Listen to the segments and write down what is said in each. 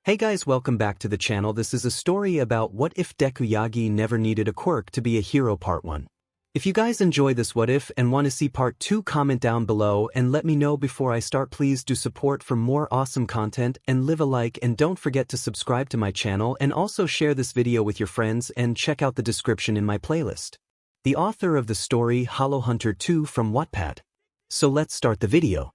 Hey guys, welcome back to the channel. This is a story about what if Deku Yagi never needed a quirk to be a hero part 1. If you guys enjoy this what if and want to see part 2, comment down below and let me know before I start. Please do support for more awesome content and leave a like, and don't forget to subscribe to my channel and also share this video with your friends and check out the description in my playlist. The author of the story 𝗓𝗏 2 from Wattpad. So let's start the video.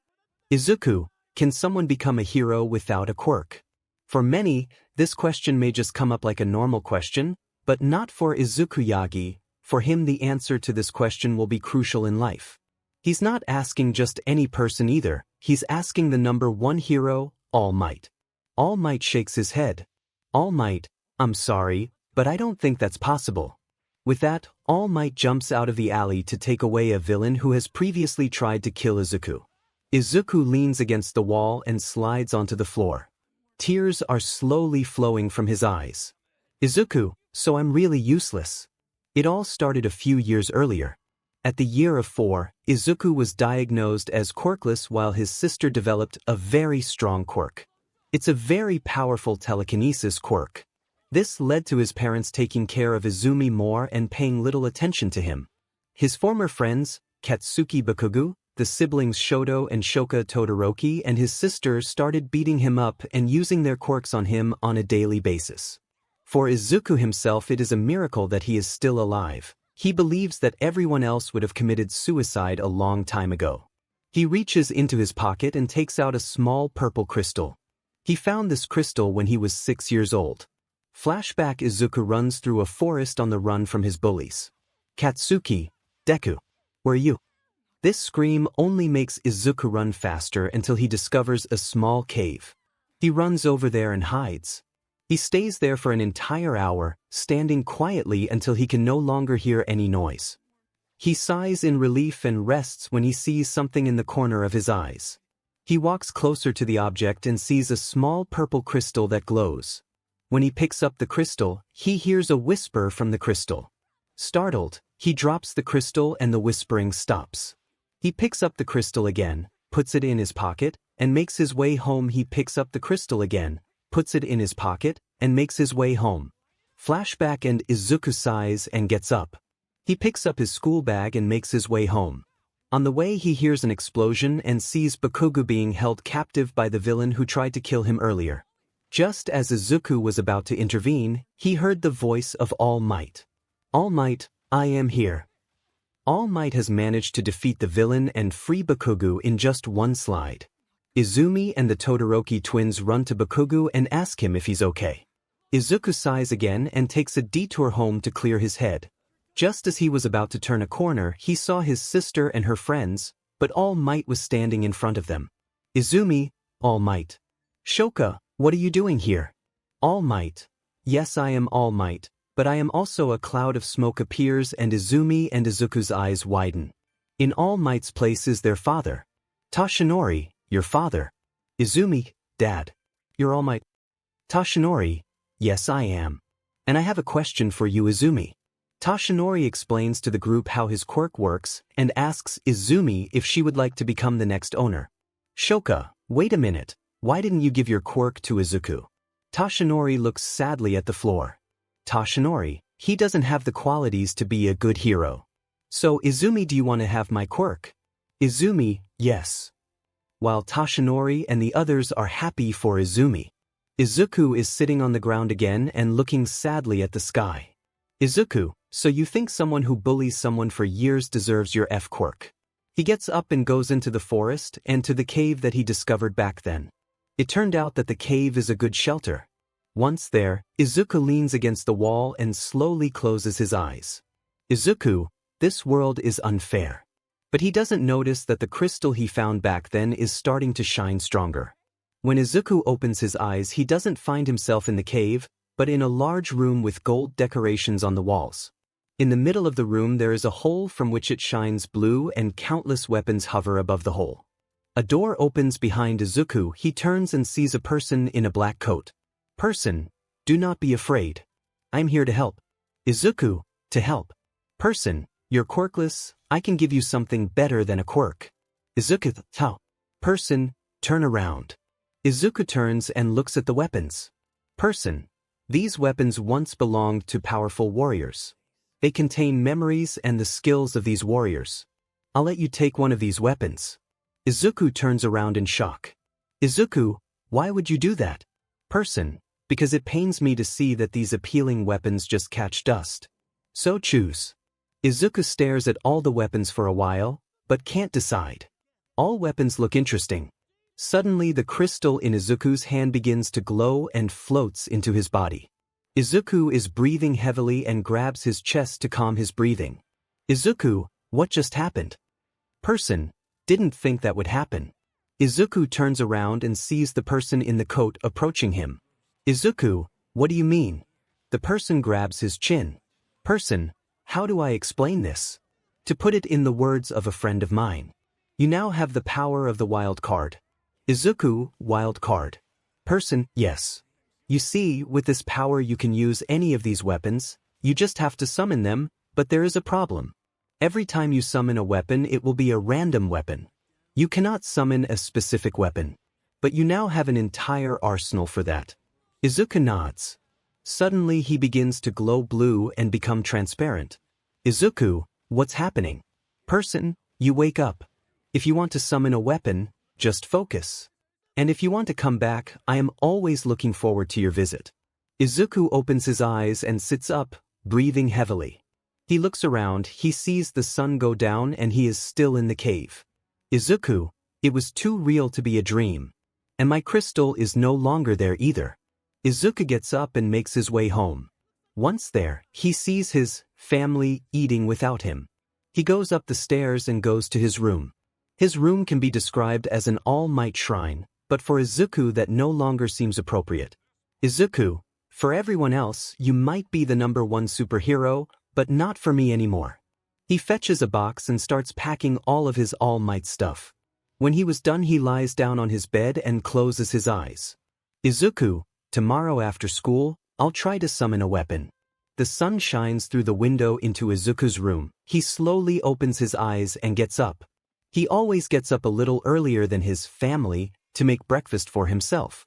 Izuku, can someone become a hero without a quirk? For many, this question may just come up like a normal question, but not for Izuku Yagi. For him, the answer to this question will be crucial in life. He's not asking just any person either, he's asking the number 1 hero, All Might. All Might shakes his head. All Might, I'm sorry, but I don't think that's possible. With that, All Might jumps out of the alley to take away a villain who has previously tried to kill Izuku. Izuku leans against the wall and slides onto the floor. Tears are slowly flowing from his eyes. Izuku, so I'm really useless. It all started a few years earlier. At the year of 4, Izuku was diagnosed as quirkless while his sister developed a very strong quirk. It's a very powerful telekinesis quirk. This led to his parents taking care of Izumi more and paying little attention to him. His former friends, Katsuki Bakugo, the siblings Shoto and Shoka Todoroki, and his sister started beating him up and using their quirks on him on a daily basis. For Izuku himself, it is a miracle that he is still alive. He believes that everyone else would have committed suicide a long time ago. He reaches into his pocket and takes out a small purple crystal. He found this crystal when he was 6 years old. Flashback: Izuku runs through a forest on the run from his bullies. Katsuki, Deku, where are you? This scream only makes Izuku run faster until he discovers a small cave. He runs over there and hides. He stays there for an entire hour, standing quietly until he can no longer hear any noise. He sighs in relief and rests when he sees something in the corner of his eyes. He walks closer to the object and sees a small purple crystal that glows. When he picks up the crystal, he hears a whisper from the crystal. Startled, he drops the crystal and the whispering stops. He picks up the crystal again, puts it in his pocket, and makes his way home. He picks up the crystal again, puts it in his pocket, and makes his way home. Flashback: and Izuku sighs and gets up. He picks up his school bag and makes his way home. On the way, he hears an explosion and sees Bakugo being held captive by the villain who tried to kill him earlier. Just as Izuku was about to intervene, he heard the voice of All Might. All Might, I am here. All Might has managed to defeat the villain and free Bakugo in just one slide. Izumi and the Todoroki twins run to Bakugo and ask him if he's okay. Izuku sighs again and takes a detour home to clear his head. Just as he was about to turn a corner, he saw his sister and her friends, but All Might was standing in front of them. Izumi, All Might. Shoka, what are you doing here? All Might. Yes, I am All Might, but I am also. A cloud of smoke appears and Izumi and Izuku's eyes widen. In All Might's place is their father. Toshinori, your father. Izumi, Dad. You're All Might. Toshinori, yes I am. And I have a question for you, Izumi. Toshinori explains to the group how his quirk works and asks Izumi if she would like to become the next owner. Shoka, wait a minute, why didn't you give your quirk to Izuku? Toshinori looks sadly at the floor. Toshinori, he doesn't have the qualities to be a good hero. So Izumi, do you want to have my quirk? Izumi, yes. While Toshinori and the others are happy for Izumi, Izuku is sitting on the ground again and looking sadly at the sky. Izuku, so you think someone who bullies someone for years deserves your quirk? He gets up and goes into the forest and to the cave that he discovered back then. It turned out that the cave is a good shelter. Once there, Izuku leans against the wall and slowly closes his eyes. Izuku, this world is unfair. But he doesn't notice that the crystal he found back then is starting to shine stronger. When Izuku opens his eyes, he doesn't find himself in the cave, but in a large room with gold decorations on the walls. In the middle of the room there is a hole from which it shines blue and countless weapons hover above the hole. A door opens behind Izuku. He turns and sees a person in a black coat. Person, do not be afraid. I'm here to help. Izuku, to help. Person, you're quirkless, I can give you something better than a quirk. Izuku, how? Person, turn around. Izuku turns and looks at the weapons. Person. These weapons once belonged to powerful warriors. They contain memories and the skills of these warriors. I'll let you take one of these weapons. Izuku turns around in shock. Izuku, why would you do that? Person. Because it pains me to see that these appealing weapons just catch dust. So choose. Izuku stares at all the weapons for a while, but can't decide. All weapons look interesting. Suddenly the crystal in Izuku's hand begins to glow and floats into his body. Izuku is breathing heavily and grabs his chest to calm his breathing. Izuku, what just happened? Person. Didn't think that would happen. Izuku turns around and sees the person in the coat approaching him. Izuku, what do you mean? The person grabs his chin. Person, how do I explain this? To put it in the words of a friend of mine. You now have the power of the wild card. Izuku, wild card. Person, yes. You see, with this power you can use any of these weapons, you just have to summon them, but there is a problem. Every time you summon a weapon it will be a random weapon. You cannot summon a specific weapon. But you now have an entire arsenal for that. Izuku nods. Suddenly he begins to glow blue and become transparent. Izuku, what's happening? Person, you wake up. If you want to summon a weapon, just focus. And if you want to come back, I am always looking forward to your visit. Izuku opens his eyes and sits up, breathing heavily. He looks around, he sees the sun go down and he is still in the cave. Izuku, it was too real to be a dream. And my crystal is no longer there either. Izuku gets up and makes his way home. Once there, he sees his family eating without him. He goes up the stairs and goes to his room. His room can be described as an all-might shrine, but for Izuku that no longer seems appropriate. Izuku, for everyone else, you might be the #1 superhero, but not for me anymore. He fetches a box and starts packing all of his all-might stuff. When he was done he lies down on his bed and closes his eyes. Izuku, tomorrow after school, I'll try to summon a weapon. The sun shines through the window into Izuku's room. He slowly opens his eyes and gets up. He always gets up a little earlier than his family to make breakfast for himself.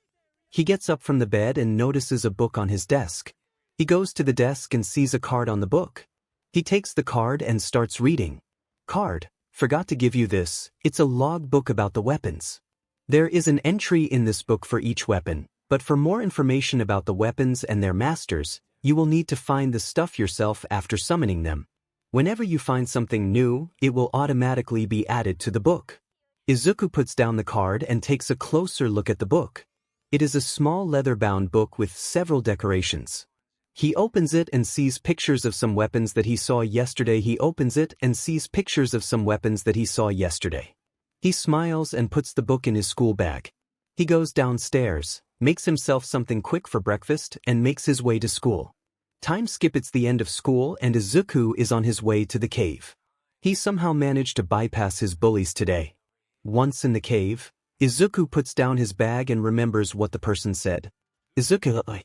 He gets up from the bed and notices a book on his desk. He goes to the desk and sees a card on the book. He takes the card and starts reading. Card, forgot to give you this, it's a log book about the weapons. There is an entry in this book for each weapon, but for more information about the weapons and their masters, you will need to find the stuff yourself after summoning them. Whenever you find something new, it will automatically be added to the book. Izuku puts down the card and takes a closer look at the book. It is a small leather-bound book with several decorations. He opens it and sees pictures of some weapons that he saw yesterday. He opens it and sees pictures of some weapons that he saw yesterday. He smiles and puts the book in his school bag. He goes downstairs, makes himself something quick for breakfast, and makes his way to school. Time skip, it's the end of school and Izuku is on his way to the cave. He somehow managed to bypass his bullies today. Once in the cave, Izuku puts down his bag and remembers what the person said. Izuku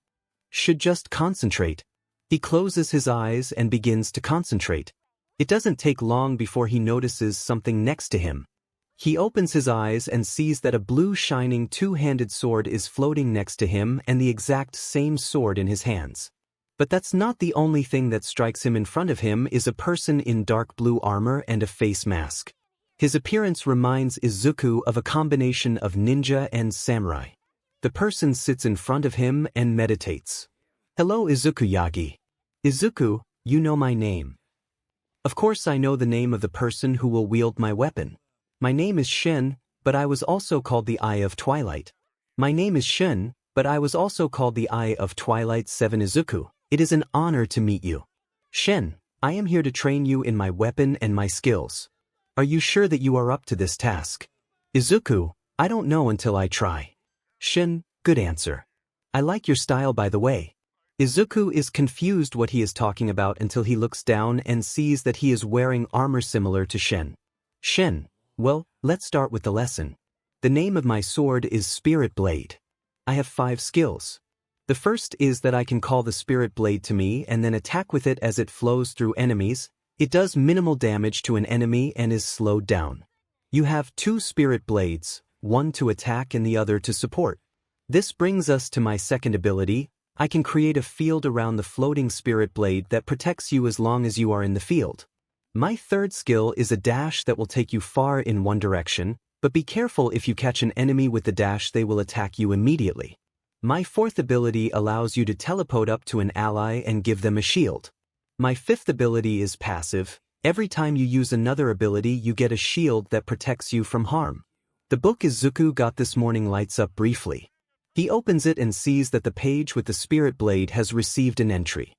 should just concentrate. He closes his eyes and begins to concentrate. It doesn't take long before he notices something next to him. He opens his eyes and sees that a blue shining two-handed sword is floating next to him and the exact same sword in his hands. But that's not the only thing that strikes him. In front of him is a person in dark blue armor and a face mask. His appearance reminds Izuku of a combination of ninja and samurai. The person sits in front of him and meditates. Hello Izuku Yagi. Izuku, you know my name. Of course I know the name of the person who will wield my weapon. My name is Shin, but I was also called the Eye of Twilight. My name is Shin, but I was also called the Eye of Twilight 7 Izuku. It is an honor to meet you. Shin, I am here to train you in my weapon and my skills. Are you sure that you are up to this task? Izuku, I don't know until I try. Shin, good answer. I like your style by the way. Izuku is confused what he is talking about until he looks down and sees that he is wearing armor similar to Shin. Shin, well, let's start with the lesson. The name of my sword is Spirit Blade. I have 5 skills. The first is that I can call the Spirit Blade to me and then attack with it as it flows through enemies. It does minimal damage to an enemy and is slowed down. You have 2 Spirit Blades, one to attack and the other to support. This brings us to my second ability, I can create a field around the floating spirit blade that protects you as long as you are in the field. My third skill is a dash that will take you far in one direction, but be careful if you catch an enemy with the dash, they will attack you immediately. My fourth ability allows you to teleport up to an ally and give them a shield. My fifth ability is passive. Every time you use another ability, you get a shield that protects you from harm. The book Izuku got this morning lights up briefly. He opens it and sees that the page with the spirit blade has received an entry.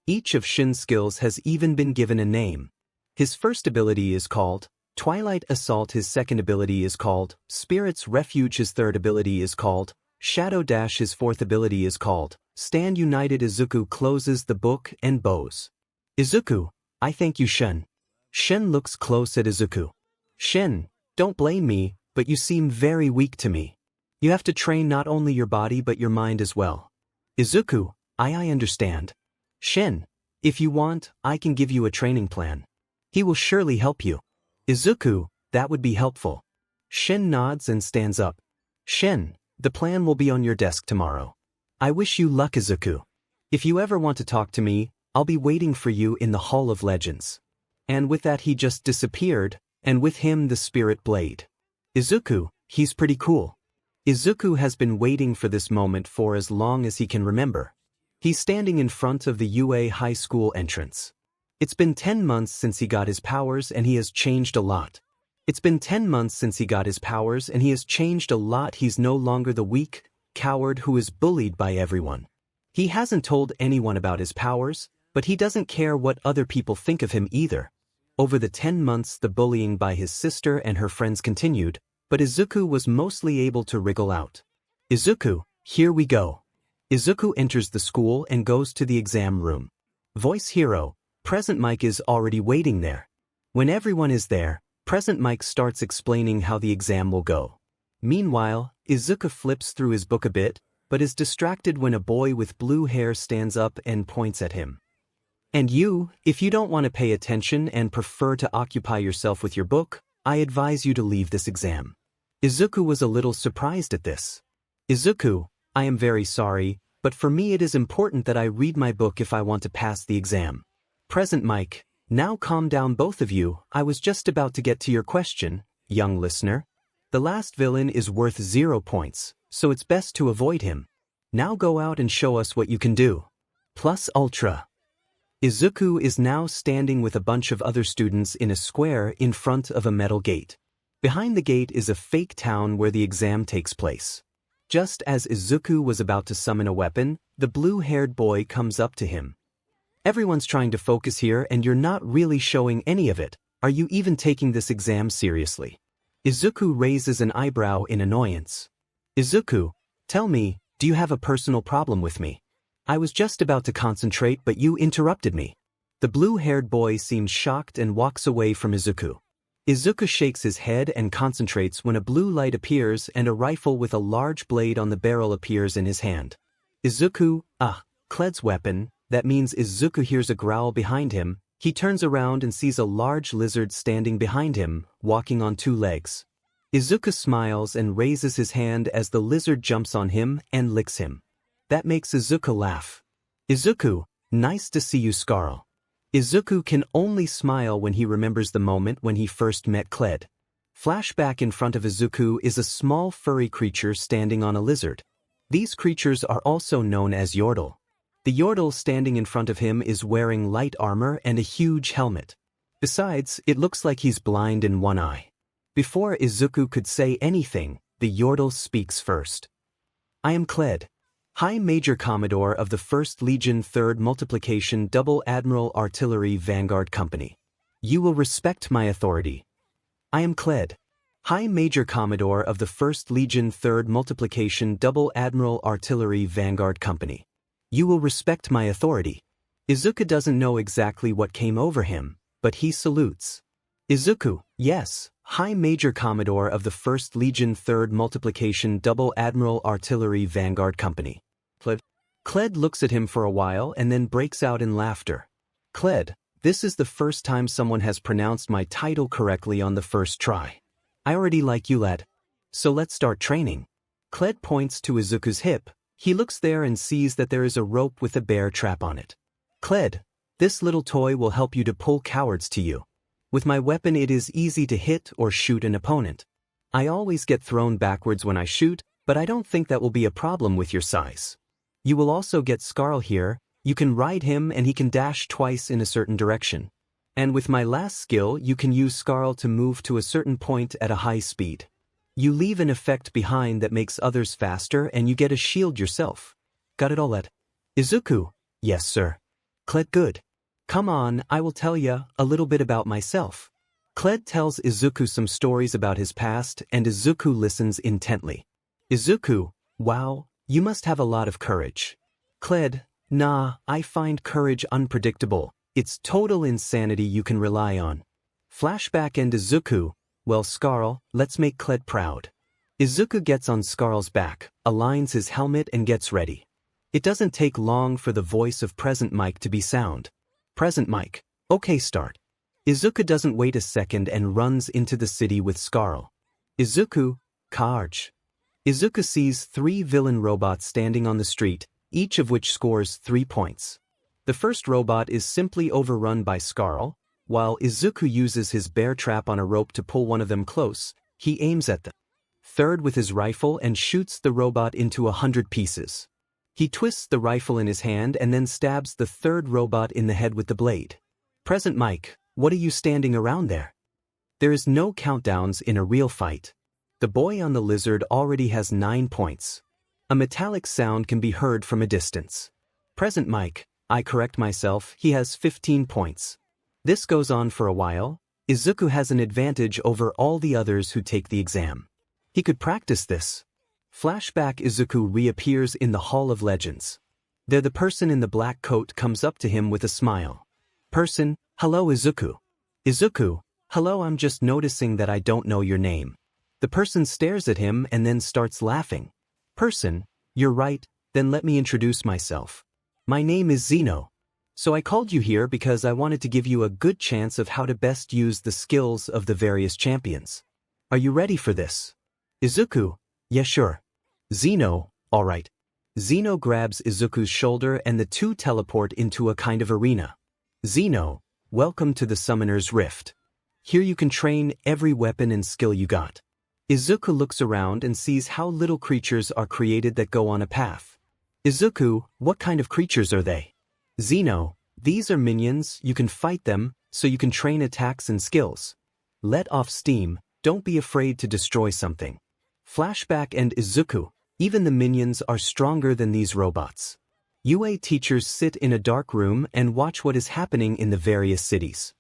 Each of Shin's skills has even been given a name. His first ability is called Twilight Assault, his second ability is called Spirit's Refuge, his third ability is called Shadow Dash, his fourth ability is called Stand United. Izuku closes the book and bows. Izuku, I thank you, Shin. Shin looks close at Izuku. Shin, don't blame me, but you seem very weak to me. You have to train not only your body but your mind as well. Izuku, I understand. Shin, if you want, I can give you a training plan. He will surely help you. Izuku, that would be helpful. Shin nods and stands up. Shin, the plan will be on your desk tomorrow. I wish you luck, Izuku. If you ever want to talk to me, I'll be waiting for you in the Hall of Legends. And with that he just disappeared, and with him the spirit blade. Izuku, he's pretty cool. Izuku has been waiting for this moment for as long as he can remember. He's standing in front of the UA High School entrance. It's been 10 months since he got his powers and he has changed a lot. It's been 10 months since he got his powers and he has changed a lot. He's no longer the weak coward who is bullied by everyone. He hasn't told anyone about his powers, but he doesn't care what other people think of him either. Over the 10 months the bullying by his sister and her friends continued, but Izuku was mostly able to wriggle out. Izuku, here we go. Izuku enters the school and goes to the exam room. Voice hero, Present Mike is already waiting there. When everyone is there, Present Mike starts explaining how the exam will go. Meanwhile, Izuku flips through his book a bit, but is distracted when a boy with blue hair stands up and points at him. And you, if you don't want to pay attention and prefer to occupy yourself with your book, I advise you to leave this exam. Izuku was a little surprised at this. Izuku, I am very sorry, but for me it is important that I read my book if I want to pass the exam. Present Mike, now calm down both of you, I was just about to get to your question, young listener. The last villain is worth 0 points, so it's best to avoid him. Now go out and show us what you can do. Plus Ultra. Izuku is now standing with a bunch of other students in a square in front of a metal gate. Behind the gate is a fake town where the exam takes place. Just as Izuku was about to summon a weapon, the blue-haired boy comes up to him. Everyone's trying to focus here and you're not really showing any of it. Are you even taking this exam seriously? Izuku raises an eyebrow in annoyance. Izuku, tell me, do you have a personal problem with me? I was just about to concentrate but you interrupted me. The blue-haired boy seems shocked and walks away from Izuku. Izuku shakes his head and concentrates when a blue light appears and a rifle with a large blade on the barrel appears in his hand. Izuku, 𝗧𝗵𝗲 weapon. That means Izuku hears a growl behind him. He turns around and sees a large lizard standing behind him, walking on 2 legs. Izuku smiles and raises his hand as the lizard jumps on him and licks him. That makes Izuku laugh. Izuku, nice to see you, 𝗧𝗪𝗲. Izuku can only smile when he remembers the moment when he first met 𝗧𝗏. Flashback in front of Izuku is a small furry creature standing on a lizard. These creatures are also known as 𝗎𝗪𝗲. The 𝗎𝗪𝗲 standing in front of him is wearing light armor and a huge helmet. Besides, it looks like he's blind in one eye. Before Izuku could say anything, the 𝗎𝗪𝗲 speaks first. I am 𝗧𝗏, High Major Commodore of the 1st Legion 3rd Multiplication Double Admiral Artillery Vanguard Company. You will respect my authority. I am 𝗧𝗏, High Major Commodore of the 1st Legion 3rd Multiplication Double Admiral Artillery Vanguard Company. You will respect my authority. Izuku doesn't know exactly what came over him, but he salutes. Izuku, yes, High Major Commodore of the 1st Legion 3rd Multiplication Double Admiral Artillery Vanguard Company. 𝗧𝗏 looks at him for a while and then breaks out in laughter. 𝗧𝗏, this is the first time someone has pronounced my title correctly on the first try. I already like you, lad. So let's start training. 𝗧𝗏 points to Izuku's hip. He looks there and sees that there is a rope with a bear trap on it. 𝗏𝗏, this little toy will help you to pull cowards to you. With my weapon it is easy to hit or shoot an opponent. I always get thrown backwards when I shoot, but I don't think that will be a problem with your size. You will also get 𝗧𝗏𝗏 here. You can ride him and he can dash twice in a certain direction. And with my last skill you can use 𝗧𝗏𝗏 to move to a certain point at a high speed. You leave an effect behind that makes others faster and you get a shield yourself. Got it all at? Izuku? Yes sir. 𝗏𝗏 good. Come on, I will tell ya a little bit about myself. 𝗏𝗏 tells Izuku some stories about his past and Izuku listens intently. Izuku, wow, you must have a lot of courage. 𝗏𝗏, nah, I find courage unpredictable. It's total insanity you can rely on. Flashback and Izuku, well 𝗧𝗏𝗏, let's make 𝗏𝗏 proud. Izuku gets on 𝗧𝗏𝗏's back, aligns his helmet and gets ready. It doesn't take long for the voice of 𝗵𝗃𝗵𝗏 to be sound. 𝗵𝗃𝗵𝗏, okay start. Izuku doesn't wait a second and runs into the city with 𝗧𝗏𝗏. Izuku, 𝗬𝗏𝗏. Izuku sees 3 villain robots standing on the street, each of which scores 3 points. The first robot is simply overrun by 𝗧𝗏𝗏. While Izuku uses his bear trap on a rope to pull one of them close, he aims at the third with his rifle and shoots the robot into 100 pieces. He twists the rifle in his hand and then stabs the third robot in the head with the blade. 𝗵𝗃𝗵𝗏, what are you standing around there? There is no countdowns in a real fight. The boy on the lizard already has 9 points. A metallic sound can be heard from a distance. 𝗵𝗃𝗵𝗏, I correct myself, he has 15 points. This goes on for a while. Izuku has an advantage over all the others who take the exam. He could practice this. Flashback Izuku reappears in the Hall of Legends. There the person in the black coat comes up to him with a smile. Person, hello Izuku. Izuku, hello, I'm just noticing that I don't know your name. The person stares at him and then starts laughing. Person, you're right, then let me introduce myself. My name is Zeno. So I called you here because I wanted to give you a good chance of how to best use the skills of the various champions. Are you ready for this? Izuku, yeah sure. Zeno, alright. Zeno grabs Izuku's shoulder and the two teleport into a kind of arena. Zeno, welcome to the Summoner's Rift. Here you can train every weapon and skill you got. Izuku looks around and sees how little creatures are created that go on a path. Izuku, what kind of creatures are they? Zeno, these are minions, you can fight them, so you can train attacks and skills. Let off steam, don't be afraid to destroy something. Flashback and Izuku, even the minions are stronger than these robots. UA teachers sit in a dark room and watch what is happening in the various cities.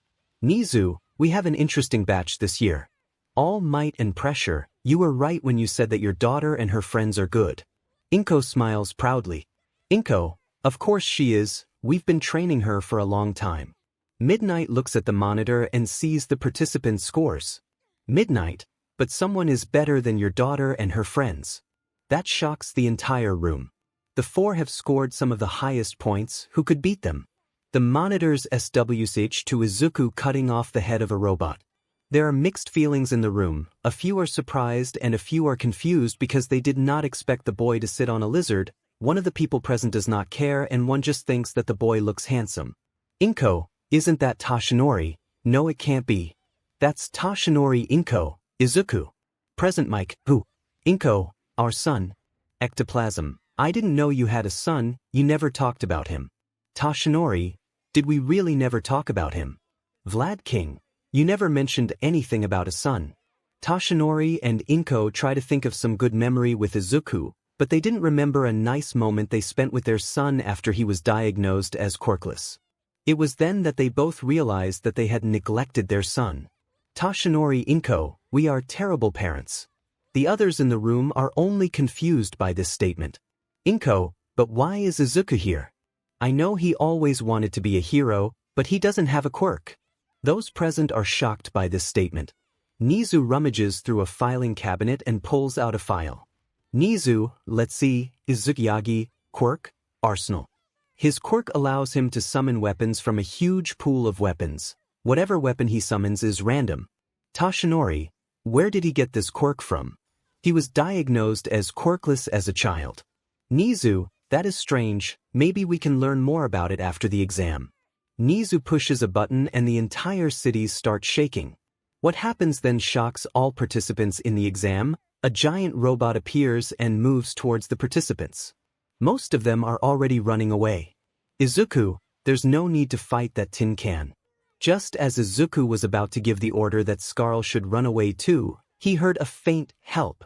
Nizu, we have an interesting batch this year. All might and pressure, you were right when you said that your daughter and her friends are good. 𝗏𝗏𝗏 smiles proudly. 𝗏𝗏𝗏, of course she is. We've been training her for a long time. Midnight looks at the monitor and sees the participants' scores. Midnight, but someone is better than your daughter and her friends. That shocks the entire room. The 4 have scored some of the highest points. Who could beat them? The monitor's 𝗧𝗏𝗏𝗏 to Izuku cutting off the head of a robot. There are mixed feelings in the room. A few are surprised and a few are confused because they did not expect the boy to sit on a lizard. One of the people present does not care and one just thinks that the boy looks handsome. 𝗏𝗏𝗏, isn't that 𝗧𝗏𝗏𝗏? No, it can't be. That's 𝗧𝗏𝗏𝗏𝗏. Izuku. 𝗵𝗃𝗵𝗏𝗏, who? 𝗏𝗏𝗏𝗏, our son. ectoplasm. I didn't know you had a son, you never talked about him. 𝗧𝗏𝗏𝗏𝗏, did we really never talk about him? Vlad King. You never mentioned anything about a son. 𝗧𝗏𝗏𝗏𝗏 and 𝗏𝗏𝗏𝗏 try to think of some good memory with Izuku, but they didn't remember a nice moment they spent with their son after he was diagnosed as quirkless. It was then that they both realized that they had neglected their son. 𝗧𝗏𝗏𝗏𝗏𝗏, we are terrible parents. The others in the room are only confused by this statement. 𝗏𝗏𝗏𝗏, but why is Izuku here? I know he always wanted to be a hero, but he doesn't have a quirk. Those present are shocked by this statement. Nizu rummages through a filing cabinet and pulls out a file. Nizu, let's see, Izuku Yagi, quirk, arsenal. His quirk allows him to summon weapons from a huge pool of weapons. Whatever weapon he summons is random. 𝗧𝗏𝗏𝗏𝗏, where did he get this quirk from? He was diagnosed as quirkless as a child. Nizu, that is strange, maybe we can learn more about it after the exam. Nizu pushes a button and the entire city starts shaking. What happens then shocks all participants in the exam. A giant robot appears and moves towards the participants. Most of them are already running away. Izuku, there's no need to fight that tin can. Just as Izuku was about to give the order that 𝗧𝗏 should run away too, he heard a faint help.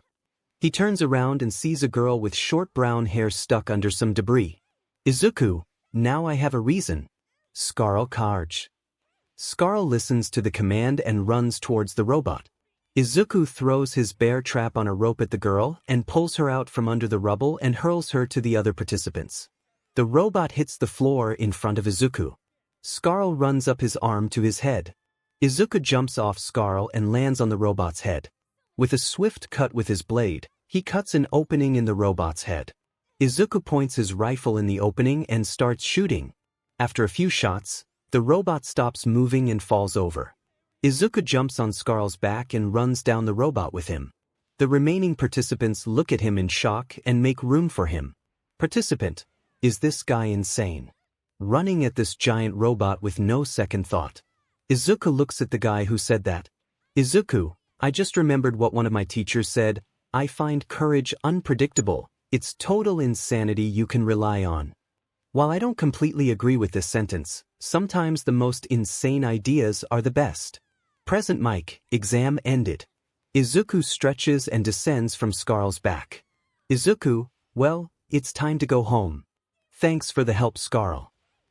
He turns around and sees a girl with short brown hair stuck under some debris. Izuku, now I have a reason. 𝗧𝗏. 𝗧𝗏 listens to the command and runs towards the robot. Izuku throws his bear trap on a rope at the girl and pulls her out from under the rubble and hurls her to the other participants. The robot hits the floor in front of Izuku. 𝗧𝗏 runs up his arm to his head. Izuku jumps off 𝗧𝗏 and lands on the robot's head. With a swift cut with his blade, he cuts an opening in the robot's head. Izuku points his rifle in the opening and starts shooting. After a few shots, the robot stops moving and falls over. Izuku jumps on 𝗧𝗏's back and runs down the robot with him. The remaining participants look at him in shock and make room for him. Participant, is this guy insane? Running at this giant robot with no second thought. Izuku looks at the guy who said that. Izuku, I just remembered what one of my teachers said. I find courage unpredictable. It's total insanity you can rely on. While I don't completely agree with this sentence, sometimes the most insane ideas are the best. Present mic, exam ended. Izuku stretches and descends from 𝗧𝗏's back. Izuku, well, it's time to go home. Thanks for the help, 𝗧𝗏.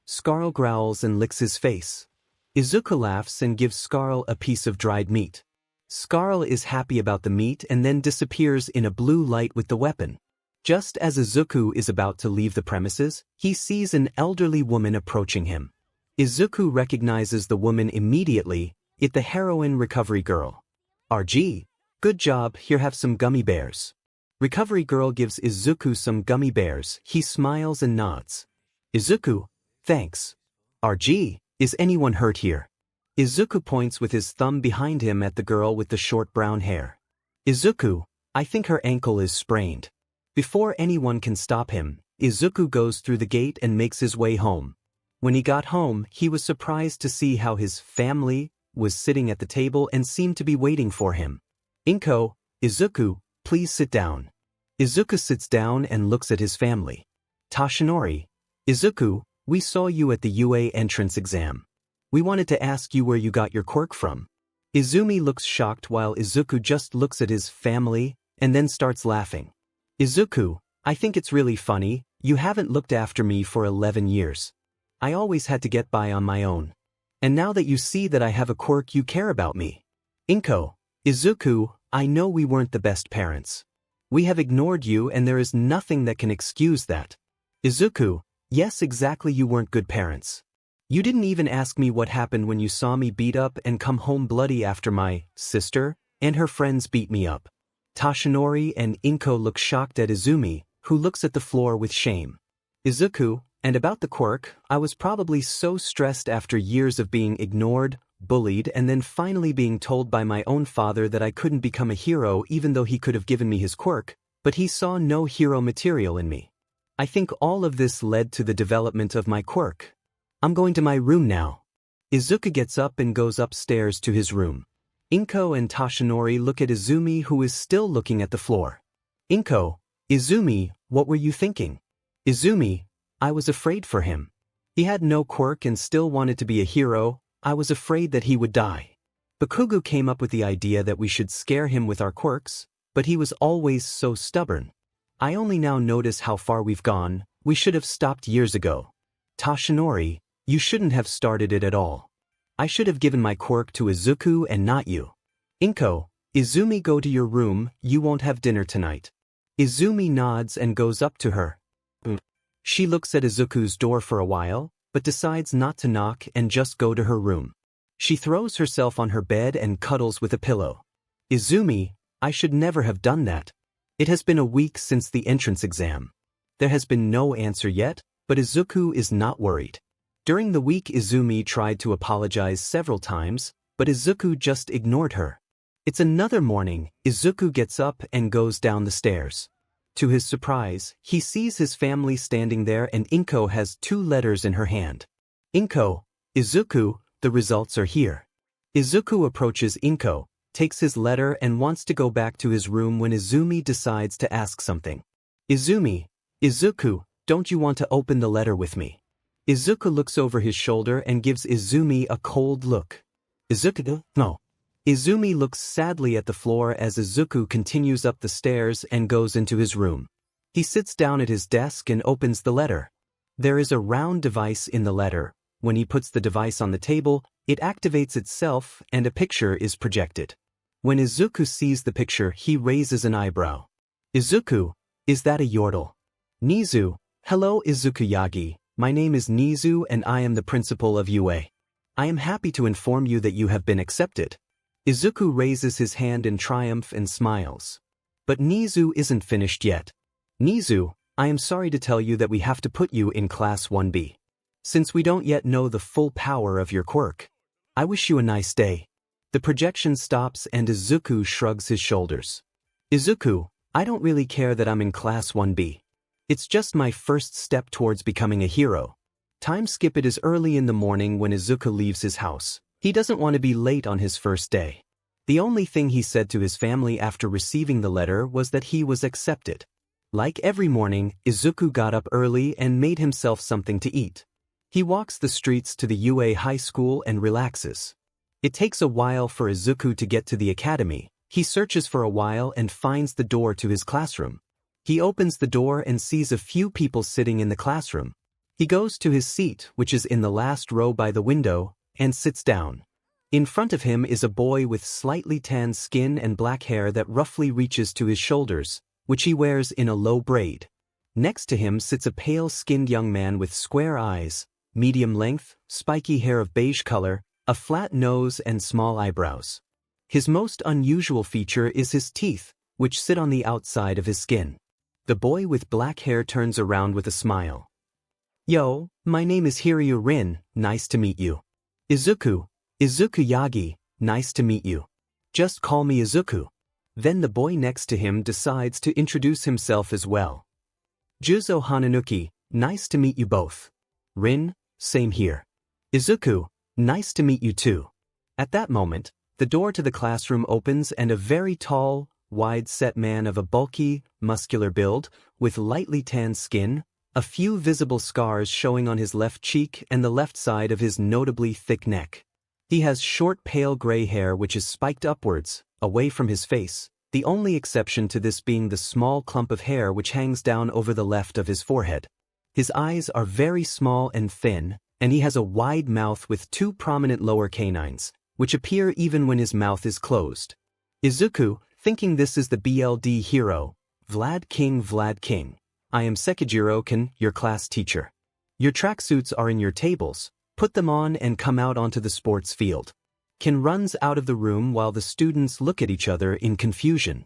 𝗧𝗏 growls and licks his face. Izuku laughs and gives 𝗧𝗏 a piece of dried meat. 𝗧𝗏 is happy about the meat and then disappears in a blue light with the weapon. Just as Izuku is about to leave the premises, he sees an elderly woman approaching him. Izuku recognizes the woman immediately. It's the heroine recovery girl. RG, good job, here have some gummy bears. Recovery girl gives Izuku some gummy bears. He smiles and nods. Izuku, thanks. RG, is anyone hurt here? Izuku points with his thumb behind him at the girl with the short brown hair. Izuku, I think her ankle is sprained. Before anyone can stop him, Izuku goes through the gate and makes his way home. When he got home, he was surprised to see how his family was sitting at the table and seemed to be waiting for him. Inko, Izuku, please sit down. Izuku sits down and looks at his family. Toshinori, Izuku, we saw you at the UA entrance exam. We wanted to ask you where you got your quirk from. Izumi looks shocked while Izuku just looks at his family and then starts laughing. Izuku, I think it's really funny, you haven't looked after me for 11 years. I always had to get by on my own. And now that you see that I have a quirk, you care about me. Inko, Izuku, I know we weren't the best parents. We have ignored you and there is nothing that can excuse that. Izuku, yes, exactly, you weren't good parents. You didn't even ask me what happened when you saw me beat up and come home bloody after my sister and her friends beat me up. Toshinori and Inko look shocked at Izumi, who looks at the floor with shame. Izuku, and about the quirk, I was probably so stressed after years of being ignored, bullied, and then finally being told by my own father that I couldn't become a hero even though he could have given me his quirk, but he saw no hero material in me. I think all of this led to the development of my quirk. I'm going to my room now. Izuku gets up and goes upstairs to his room. Inko and Toshinori look at Izumi, who is still looking at the floor. Inko, Izumi, what were you thinking? Izumi, I was afraid for him. He had no quirk and still wanted to be a hero. I was afraid that he would die. Bakugo came up with the idea that we should scare him with our quirks, but he was always so stubborn. I only now notice how far we've gone. We should have stopped years ago. Toshinori, you shouldn't have started it at all. I should have given my quirk to Izuku and not you. Inko, Izumi, go to your room, you won't have dinner tonight. Izumi nods and goes up to her. She looks at Izuku's door for a while, but decides not to knock and just go to her room. She throws herself on her bed and cuddles with a pillow. Izumi, I should never have done that. It has been a week since the entrance exam. There has been no answer yet, but Izuku is not worried. During the week, Izumi tried to apologize several times, but Izuku just ignored her. It's another morning. Izuku gets up and goes down the stairs. To his surprise, he sees his family standing there and 𝗏𝗏 has 2 letters in her hand. 𝗏𝗏, Izuku, the results are here. Izuku approaches 𝗏𝗏, takes his letter and wants to go back to his room when Izumi decides to ask something. Izumi, Izuku, don't you want to open the letter with me? Izuku looks over his shoulder and gives Izumi a cold look. Izuku, no. Izumi looks sadly at the floor as Izuku continues up the stairs and goes into his room. He sits down at his desk and opens the letter. There is a round device in the letter. When he puts the device on the table, it activates itself and a picture is projected. When Izuku sees the picture, he raises an eyebrow. Izuku, is that a 𝐎𝐻𝑝𝗲? 𝗎𝗓, hello Izuku Yagi, my name is 𝗎𝗓 and I am the principal of UA. I am happy to inform you that you have been accepted. Izuku raises his hand in triumph and smiles. But 𝗎𝗓 isn't finished yet. 𝗎𝗓, I am sorry to tell you that we have to put you in Class 1B. Since we don't yet know the full power of your quirk. I wish you a nice day. The projection stops and Izuku shrugs his shoulders. Izuku, I don't really care that I'm in Class 1B. It's just my first step towards becoming a hero. Time skip. It is early in the morning when Izuku leaves his house. He doesn't want to be late on his first day. The only thing he said to his family after receiving the letter was that he was accepted. Like every morning, Izuku got up early and made himself something to eat. He walks the streets to the UA high school and relaxes. It takes a while for Izuku to get to the academy. He searches for a while and finds the door to his classroom. He opens the door and sees a few people sitting in the classroom. He goes to his seat, which is in the last row by the window, and sits down. In front of him is a boy with slightly tanned skin and black hair that roughly reaches to his shoulders, which he wears in a low braid. Next to him sits a pale-skinned young man with square eyes, medium length, spiky hair of beige color, a flat nose and small eyebrows. His most unusual feature is his teeth, which sit on the outside of his skin. The boy with black hair turns around with a smile. Yo, my name is Hiryu Rin, nice to meet you. Izuku, Izuku Yagi, nice to meet you. Just call me Izuku. Then the boy next to him decides to introduce himself as well. Juzo Hananuki, nice to meet you both. Rin, same here. Izuku, nice to meet you too. At that moment, the door to the classroom opens and a very tall, wide-set man of a bulky, muscular build, with lightly tanned skin, a few visible scars showing on his left cheek and the left side of his notably thick neck. He has short pale gray hair which is spiked upwards, away from his face, the only exception to this being the small clump of hair which hangs down over the left of his forehead. His eyes are very small and thin, and he has a wide mouth with 2 prominent lower canines, which appear even when his mouth is closed. Izuku, thinking this is the BLD hero, Vlad King. I am Sekijiro-kun, your class teacher. Your tracksuits are in your tables, put them on and come out onto the sports field. Ken runs out of the room while the students look at each other in confusion.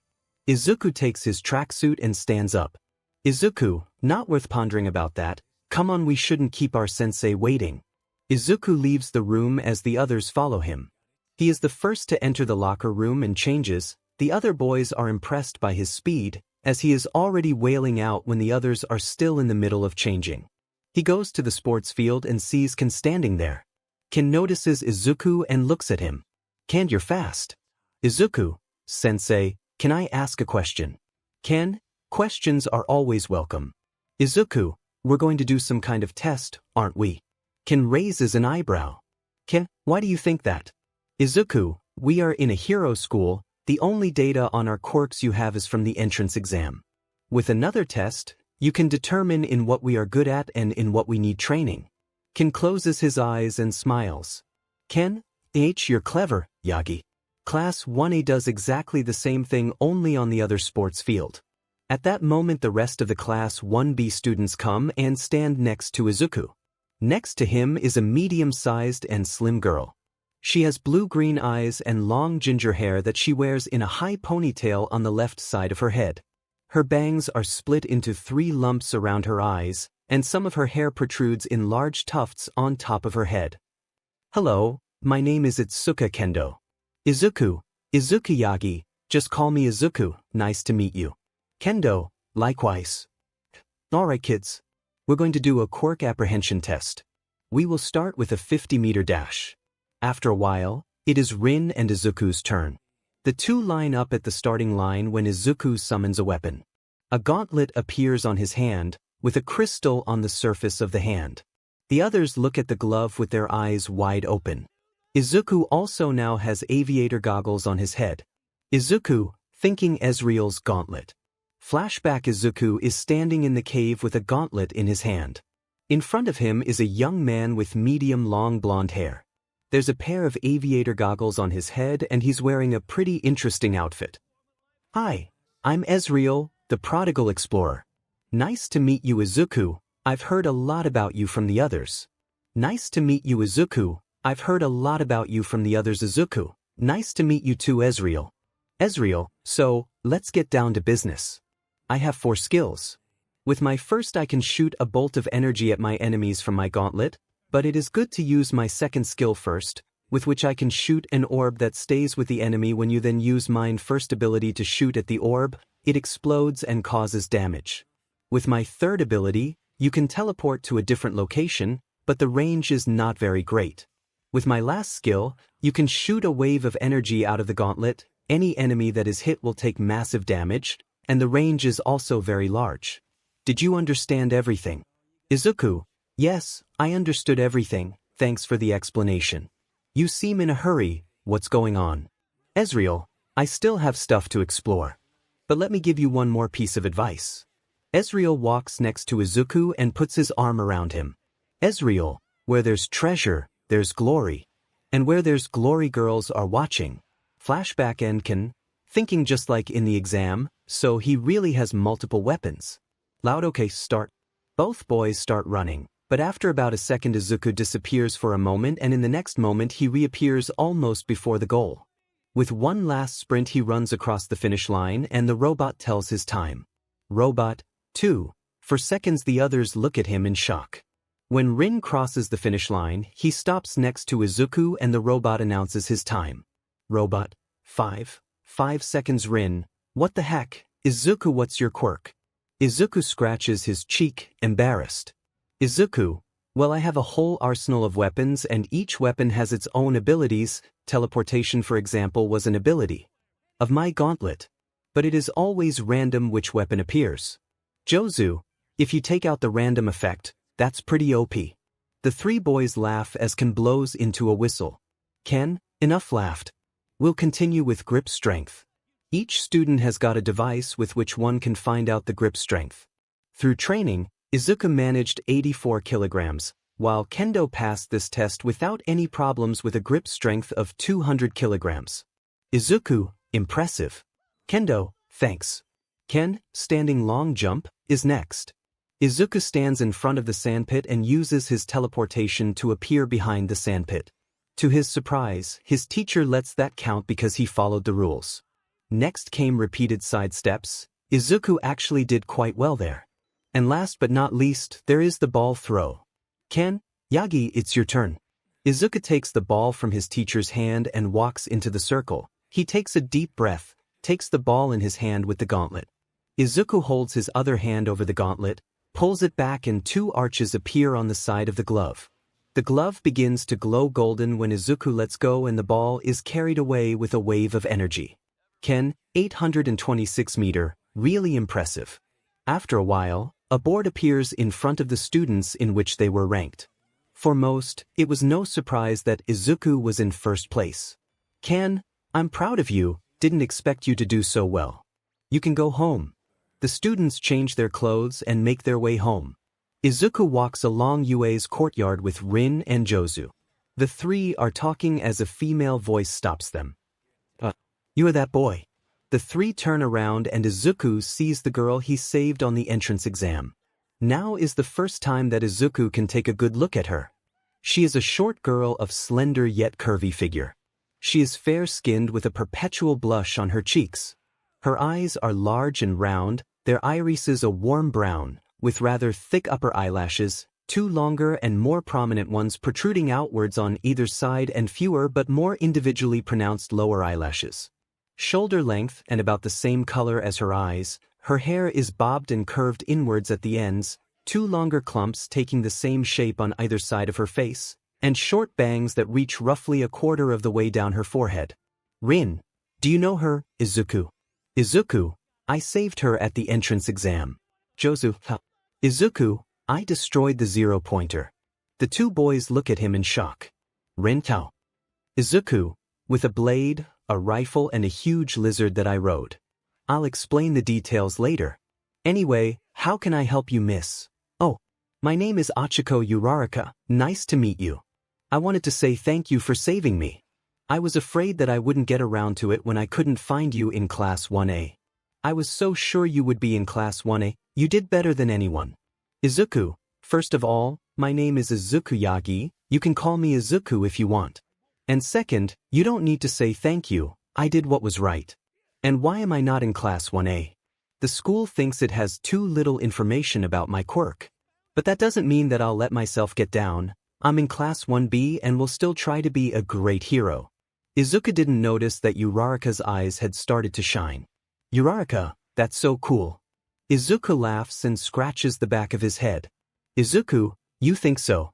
Izuku takes his tracksuit and stands up. Izuku, not worth pondering about that, come on, we shouldn't keep our sensei waiting. Izuku leaves the room as the others follow him. He is the first to enter the locker room and changes. The other boys are impressed by his speed, as he is already wailing out when the others are still in the middle of changing. He goes to the sports field and sees Ken standing there. Ken notices Izuku and looks at him. Ken, you're fast. Izuku, sensei, can I ask a question? Ken, questions are always welcome. Izuku, we're going to do some kind of test, aren't we? Ken raises an eyebrow. Ken, why do you think that? Izuku, we are in a hero school. The only data on our quirks you have is from the entrance exam. With another test, you can determine in what we are good at and in what we need training. Ken closes his eyes and smiles. Ken, you're clever, Yagi. Class 1A does exactly the same thing, only on the other sports field. At that moment the rest of the Class 1B students come and stand next to Izuku. Next to him is a medium-sized and slim girl. She has blue-green eyes and long ginger hair that she wears in a high ponytail on the left side of her head. Her bangs are split into 3 lumps around her eyes, and some of her hair protrudes in large tufts on top of her head. Hello, my name is Itsuka Kendo. Izuku, Izuku Yagi, just call me Izuku, nice to meet you. Kendo, Likewise. Alright kids. We're going to do a quirk apprehension test. We will start with a 50-meter dash. After a while, it is Rin and Izuku's turn. The two line up at the starting line when Izuku summons a weapon. A gauntlet appears on his hand, with a crystal on the surface of the hand. The others look at the glove with their eyes wide open. Izuku also now has aviator goggles on his head. Izuku, thinking 𝗬𝗄𝐬𝐴's gauntlet. Flashback: Izuku is standing in the cave with a gauntlet in his hand. In front of him is a young man with medium-long blonde hair. There's a pair of aviator goggles on his head and he's wearing a pretty interesting outfit. Hi, I'm 𝗬𝗄𝐬𝗆, the prodigal explorer. Nice to meet you, Izuku. I've heard a lot about you from the others. Nice to meet you, Izuku. I've heard a lot about you from the others, Izuku. Nice to meet you too, 𝗬𝗄𝐬𝗆. 𝗬𝗄𝐬𝗆, so, let's get down to business. I have 4 skills. With my first I can shoot a bolt of energy at my enemies from my gauntlet, but it is good to use my second skill first, with which I can shoot an orb that stays with the enemy. When you then use my first ability to shoot at the orb, it explodes and causes damage. With my third ability, you can teleport to a different location, but the range is not very great. With my last skill, you can shoot a wave of energy out of the gauntlet. Any enemy that is hit will take massive damage, and the range is also very large. Did you understand everything? Izuku: Yes, I understood everything, thanks for the explanation. You seem in a hurry, what's going on? 𝗬𝗄𝐬𝗆: I still have stuff to explore. But let me give you one more piece of advice. 𝗬𝗄𝐬𝗆 walks next to Izuku and puts his arm around him. 𝗬𝗄𝐬𝗆: Where there's treasure, there's glory. And where there's glory, girls are watching. Flashback: Enkin, thinking just like in the exam, so he really has multiple weapons. Loud okay, start. Both boys start running, but after about a second Izuku disappears for a moment and in the next moment he reappears almost before the goal. With one last sprint he runs across the finish line and the robot tells his time. Robot, 2. For seconds the others look at him in shock. When Rin crosses the finish line, he stops next to Izuku and the robot announces his time. Robot, 5. 5 seconds. Rin: What the heck? Izuku, what's your quirk? Izuku scratches his cheek, embarrassed. Izuku: Well, I have a whole arsenal of weapons and each weapon has its own abilities. Teleportation, for example, was an ability of my gauntlet. But it is always random which weapon appears. Jozu: If you take out the random effect, that's pretty OP. The 3 boys laugh as Ken blows into a whistle. Ken: Enough laughed. We'll continue with grip strength. Each student has got a device with which one can find out the grip strength. Through training, Izuku managed 84 kilograms, while Kendo passed this test without any problems with a grip strength of 200 kilograms. Izuku: Impressive. Kendo: Thanks. Ken, standing long jump, is next. Izuku stands in front of the sandpit and uses his teleportation to appear behind the sandpit. To his surprise, his teacher lets that count because he followed the rules. Next came repeated side steps. Izuku actually did quite well there. And last but not least, there is the ball throw. Ken, Yagi, it's your turn. Izuku takes the ball from his teacher's hand and walks into the circle. He takes a deep breath, takes the ball in his hand with the gauntlet. Izuku holds his other hand over the gauntlet, pulls it back and 2 arches appear on the side of the glove. The glove begins to glow golden when Izuku lets go and the ball is carried away with a wave of energy. Ken, 826 meter, really impressive. After a while, a board appears in front of the students in which they were ranked. For most, it was no surprise that Izuku was in first place. Ken, I'm proud of you, didn't expect you to do so well. You can go home. The students change their clothes and make their way home. Izuku walks along UA's courtyard with Rin and Jozu. The 3 are talking as a female voice stops them. You are that boy. The 3 turn around and Izuku sees the girl he saved on the entrance exam. Now is the first time that Izuku can take a good look at her. She is a short girl of slender yet curvy figure. She is fair-skinned with a perpetual blush on her cheeks. Her eyes are large and round, their irises a warm brown, with rather thick upper eyelashes, 2 longer and more prominent ones protruding outwards on either side and fewer but more individually pronounced lower eyelashes. Shoulder length and about the same color as her eyes, Her hair is bobbed and curved inwards at the ends, 2 longer clumps taking the same shape on either side of her face, and short bangs that reach roughly 1/4 of the way down her forehead. Rin. Do you know her, Izuku? Izuku. I saved her at the entrance exam. Jozu. Izuku. I destroyed the 0-pointer. The 2 boys look at him in shock. Rin Tao. Izuku. With a blade, a rifle and a huge lizard that I rode. I'll explain the details later. Anyway, how can I help you, miss? Oh, my name is Achiko Uraraka. Nice to meet you. I wanted to say thank you for saving me. I was afraid that I wouldn't get around to it when I couldn't find you in Class 1A. I was so sure you would be in Class 1A. You did better than anyone. Izuku. First of all, my name is Izuku Yagi. You can call me Izuku if you want. And second, you don't need to say thank you. I did what was right. And why am I not in Class 1A? The school thinks it has too little information about my quirk. But that doesn't mean that I'll let myself get down. I'm in Class 1B and will still try to be a great hero. Izuku didn't notice that Uraraka's eyes had started to shine. Uraraka, that's so cool. Izuku laughs and scratches the back of his head. Izuku, you think so?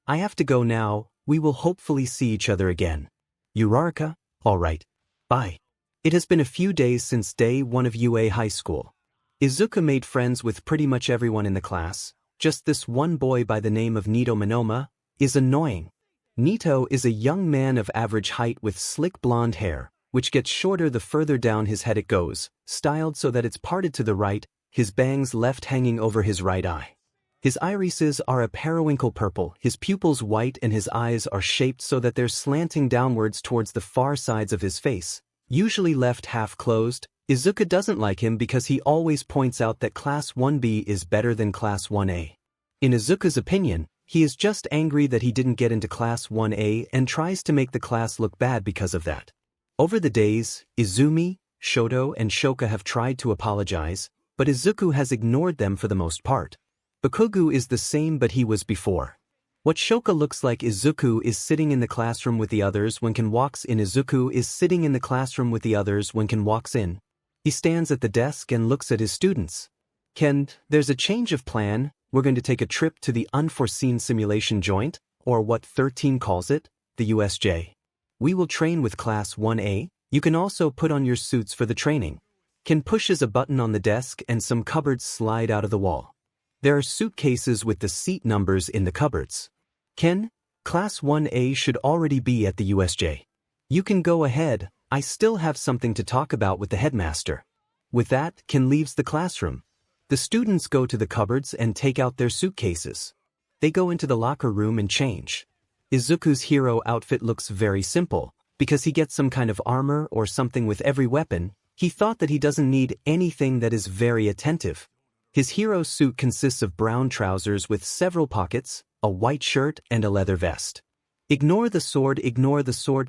I have to go now. We will hopefully see each other again. Uraraka, all right. Bye. It has been a few days since day 1 of UA High School. Izuku made friends with pretty much everyone in the class. Just this one boy by the name of Nito Monoma is annoying. Nito is a young man of average height with slick blonde hair, which gets shorter the further down his head it goes, styled so that it's parted to the right, his bangs left hanging over his right eye. His irises are a periwinkle purple, his pupils white and his eyes are shaped so that they're slanting downwards towards the far sides of his face, usually left half closed. Izuku doesn't like him because he always points out that Class 1B is better than Class 1A. In Izuku's opinion, he is just angry that he didn't get into Class 1A and tries to make the class look bad because of that. Over the days, Izumi, Shoto and Shoka have tried to apologize, but Izuku has ignored them for the most part. Bakugo is the same but he was before. What Shoka looks like Izuku is sitting in the classroom with the others when Ken walks in. Izuku is sitting in the classroom with the others when Ken walks in. He stands at the desk and looks at his students. Ken, there's a change of plan. We're going to take a trip to the unforeseen simulation joint, or what 13 calls it, the USJ. We will train with Class 1A. You can also put on your suits for the training. Ken pushes a button on the desk and some cupboards slide out of the wall. There are suitcases with the seat numbers in the cupboards. Ken, Class 1A should already be at the USJ. You can go ahead. I still have something to talk about with the headmaster. With that, Ken leaves the classroom. The students go to the cupboards and take out their suitcases. They go into the locker room and change. Izuku's hero outfit looks very simple. Because he gets some kind of armor or something with every weapon, he thought that he doesn't need anything that is very attentive. His hero suit consists of brown trousers with several pockets, a white shirt and a leather vest. Ignore the sword.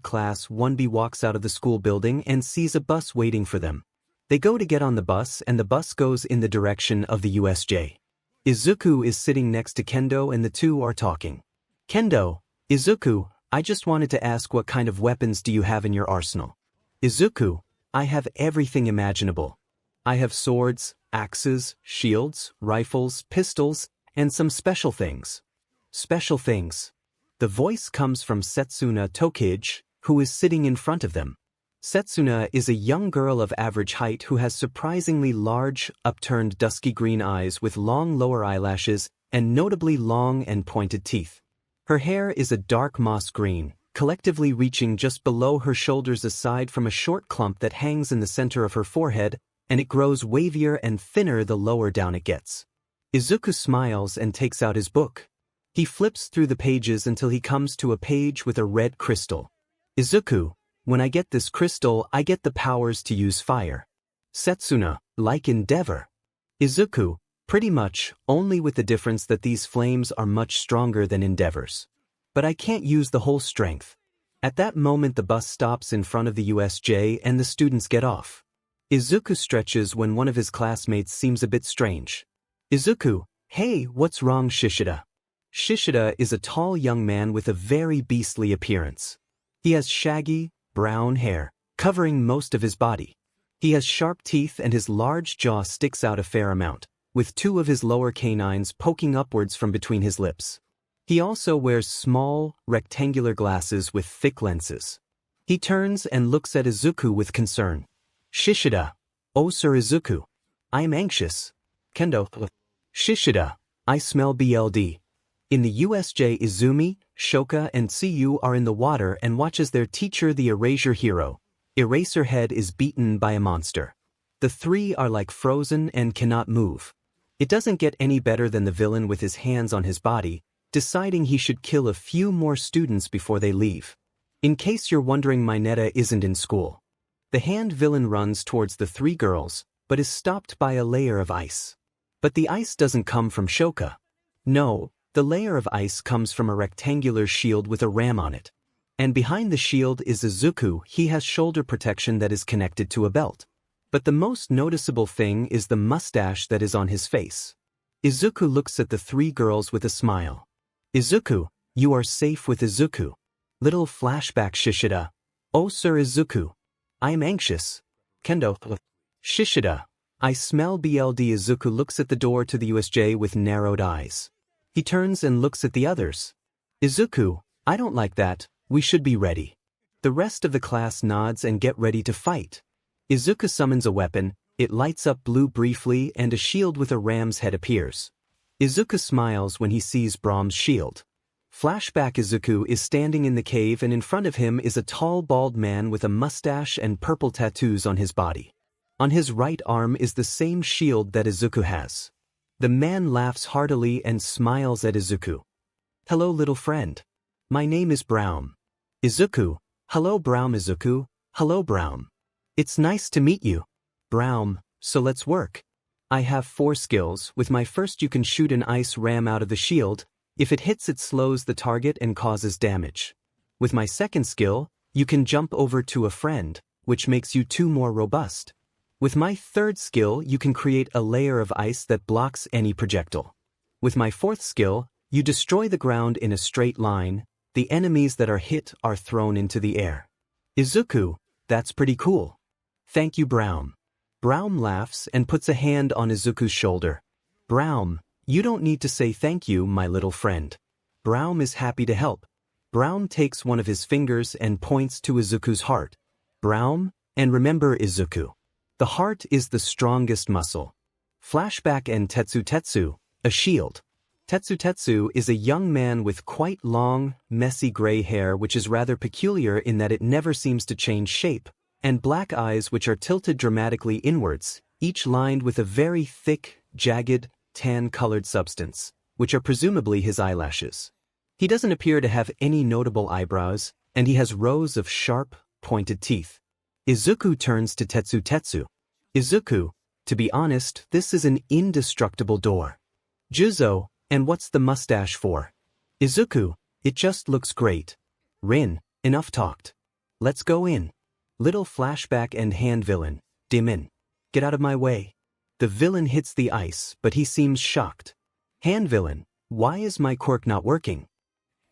Class 1B walks out of the school building and sees a bus waiting for them. They go to get on the bus and the bus goes in the direction of the USJ. Izuku is sitting next to Kendo and the two are talking. Kendo, Izuku, I just wanted to ask what kind of weapons do you have in your arsenal? Izuku, I have everything imaginable. I have swords, axes, shields, rifles, pistols, and some special things. Special things. The voice comes from Setsuna Tokiage, who is sitting in front of them. Setsuna is a young girl of average height who has surprisingly large, upturned dusky green eyes with long lower eyelashes and notably long and pointed teeth. Her hair is a dark moss green, collectively reaching just below her shoulders aside from a short clump that hangs in the center of her forehead, and it grows wavier and thinner the lower down it gets. Izuku smiles and takes out his book. He flips through the pages until he comes to a page with a red crystal. Izuku, when I get this crystal, I get the powers to use fire. Setsuna, like Endeavor. Izuku, pretty much, only with the difference that these flames are much stronger than Endeavor's. But I can't use the whole strength. At that moment the bus stops in front of the USJ and the students get off. Izuku stretches when one of his classmates seems a bit strange. Izuku, hey, what's wrong, Shishida? Shishida is a tall young man with a very beastly appearance. He has shaggy, brown hair, covering most of his body. He has sharp teeth and his large jaw sticks out a fair amount, with two of his lower canines poking upwards from between his lips. He also wears small, rectangular glasses with thick lenses. He turns and looks at Izuku with concern. Shishida. Oh Sir Izuku. I am anxious. Kendo. Shishida. I smell BLD. In the USJ, Izumi, Shoka and Tsuyu are in the water and watch as their teacher, the Erasure Hero, Eraserhead, is beaten by a monster. The three are like frozen and cannot move. It doesn't get any better than the villain with his hands on his body, deciding he should kill a few more students before they leave. In case you're wondering, Mineta isn't in school. The hand villain runs towards the three girls, but is stopped by a layer of ice. But the ice doesn't come from Shoka. No, the layer of ice comes from a rectangular shield with a ram on it. And behind the shield is Izuku. He has shoulder protection that is connected to a belt. But the most noticeable thing is the mustache that is on his face. Izuku looks at the three girls with a smile. Izuku, you are safe with Izuku. Little flashback. Shishida. Oh Sir Izuku. I am anxious. Kendo. Shishida. I smell BLD. Izuku looks at the door to the USJ with narrowed eyes. He turns and looks at the others. Izuku, I don't like that, we should be ready. The rest of the class nods and get ready to fight. Izuku summons a weapon, it lights up blue briefly and a shield with a ram's head appears. Izuku smiles when he sees Brahm's shield. Flashback. Izuku is standing in the cave and in front of him is a tall bald man with a mustache and purple tattoos on his body. On his right arm is the same shield that Izuku has. The man laughs heartily and smiles at Izuku. Hello little friend. My name is 𝗏𝗏. Izuku. Hello 𝗏𝗏. Izuku. Hello 𝗏𝗏. It's nice to meet you. 𝗏𝗏, so let's work. I have 4 skills. With my first you can shoot an ice ram out of the shield. If it hits it slows the target and causes damage. With my second skill, you can jump over to a friend, which makes you 2 more robust. With my third skill you can create a layer of ice that blocks any projectile. With my fourth skill, you destroy the ground in a straight line. The enemies that are hit are thrown into the air. Izuku, that's pretty cool. Thank you 𝗏𝗏. 𝗏𝗏 laughs and puts a hand on Izuku's shoulder. 𝗏𝗏, you don't need to say thank you, my little friend. 𝗏𝗏 is happy to help. 𝗏𝗏 takes one of his fingers and points to Izuku's heart. 𝗏𝗏, and remember Izuku. The heart is the strongest muscle. Flashback. And 𝗬𝗧, a shield. 𝗬𝗧 is a young man with quite long, messy gray hair which is rather peculiar in that it never seems to change shape, and black eyes which are tilted dramatically inwards, each lined with a very thick, jagged, tan-colored substance, which are presumably his eyelashes. He doesn't appear to have any notable eyebrows, and he has rows of sharp, pointed teeth. Izuku turns to 𝗬𝗧. Izuku, to be honest, this is an indestructible door. Juzo, and what's the mustache for? Izuku, it just looks great. Rin, enough talked. Let's go in. Little flashback. And hand villain, 𝗵𝗏. Get out of my way. The villain hits the ice, but he seems shocked. Hand villain, why is my quirk not working?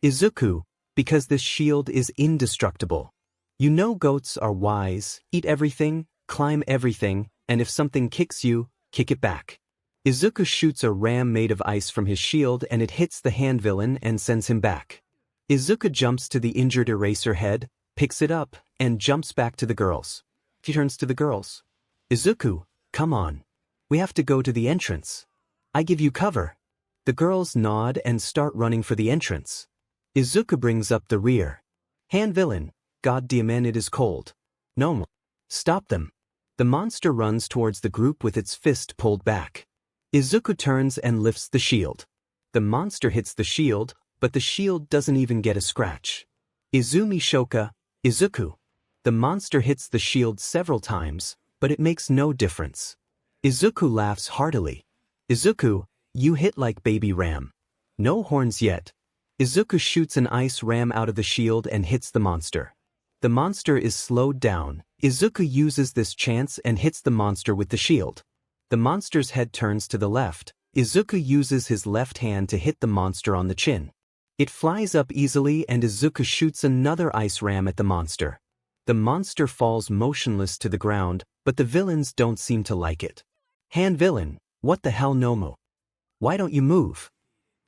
Izuku, because this shield is indestructible. You know goats are wise, eat everything, climb everything, and if something kicks you, kick it back. Izuku shoots a ram made of ice from his shield and it hits the hand villain and sends him back. Izuku jumps to the injured Eraserhead, picks it up, and jumps back to the girls. He turns to the girls. Izuku, come on. We have to go to the entrance. I give you cover. The girls nod and start running for the entrance. Izuku brings up the rear. Hand villain, God damn it is cold. No. Stop them. The monster runs towards the group with its fist pulled back. Izuku turns and lifts the shield. The monster hits the shield, but the shield doesn't even get a scratch. Izumi Shoka, Izuku. The monster hits the shield several times, but it makes no difference. Izuku laughs heartily. Izuku, you hit like baby ram. No horns yet. Izuku shoots an ice ram out of the shield and hits the monster. The monster is slowed down. Izuku uses this chance and hits the monster with the shield. The monster's head turns to the left. Izuku uses his left hand to hit the monster on the chin. It flies up easily and Izuku shoots another ice ram at the monster. The monster falls motionless to the ground, but the villains don't seem to like it. Hand villain, what the hell Nomu? Why don't you move?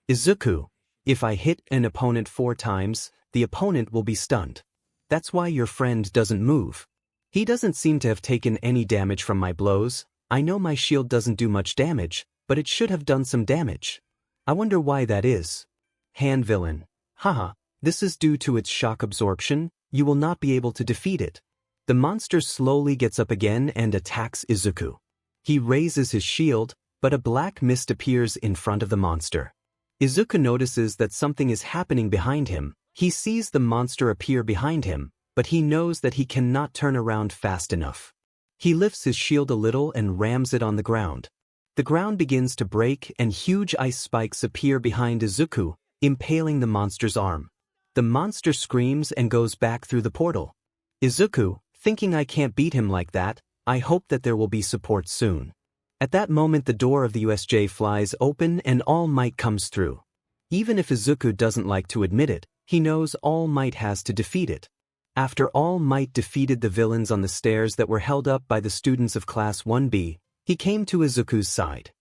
Izuku, if I hit an opponent 4 times, the opponent will be stunned. That's why your friend doesn't move. He doesn't seem to have taken any damage from my blows. I know my shield doesn't do much damage, but it should have done some damage. I wonder why that is. Hand villain, haha, this is due to its shock absorption. You will not be able to defeat it. The monster slowly gets up again and attacks Izuku. He raises his shield, but a black mist appears in front of the monster. Izuku notices that something is happening behind him. He sees the monster appear behind him, but he knows that he cannot turn around fast enough. He lifts his shield a little and rams it on the ground. The ground begins to break and huge ice spikes appear behind Izuku, impaling the monster's arm. The monster screams and goes back through the portal. Izuku, thinking I can't beat him like that, I hope that there will be support soon. At that moment the door of the USJ flies open and All Might comes through. Even if Izuku doesn't like to admit it, he knows All Might has to defeat it. After All Might defeated the villains on the stairs that were held up by the students of Class 1B, he came to Izuku's side.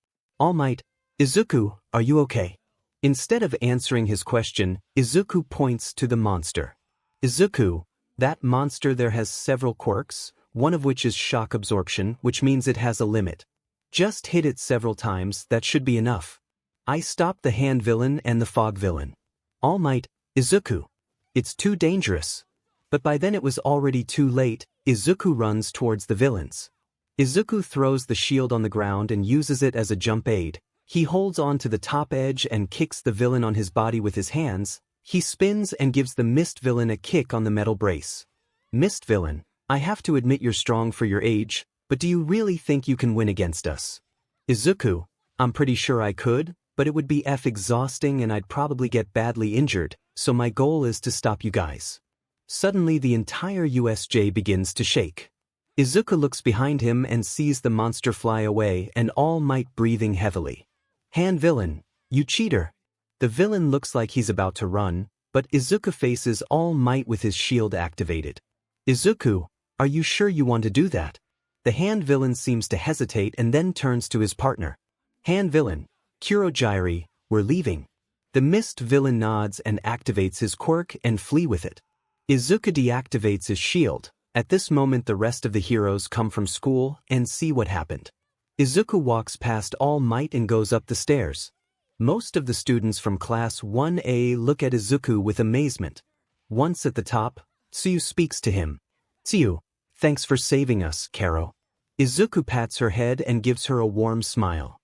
All Might, Izuku, are you okay? Instead of answering his question, Izuku points to the monster. Izuku, that monster there has several quirks, one of which is shock absorption, which means it has a limit. Just hit it several times, that should be enough. I stopped the hand villain and the fog villain. All Might, Izuku. It's too dangerous. But by then it was already too late. Izuku runs towards the villains. Izuku throws the shield on the ground and uses it as a jump aid. He holds on to the top edge and kicks the villain on his body with his hands. He spins and gives the mist villain a kick on the metal brace. Mist villain, I have to admit you're strong for your age, but do you really think you can win against us? Izuku, I'm pretty sure I could, but it would be exhausting and I'd probably get badly injured, so my goal is to stop you guys. Suddenly the entire USJ begins to shake. Izuku looks behind him and sees the monster fly away and All Might breathing heavily. Hand villain, you cheater. The villain looks like he's about to run, but Izuku faces All Might with his shield activated. Izuku, are you sure you want to do that? The hand villain seems to hesitate and then turns to his partner. Hand villain, 𝗬𝗁𝗎, we're leaving. The mist villain nods and activates his quirk and flee with it. Izuku deactivates his shield. At this moment the rest of the heroes come from school and see what happened. Izuku walks past All Might and goes up the stairs. Most of the students from Class 1A look at Izuku with amazement. Once at the top, Tsuyu speaks to him. Tsuyu, thanks for saving us, Karo. Izuku pats her head and gives her a warm smile.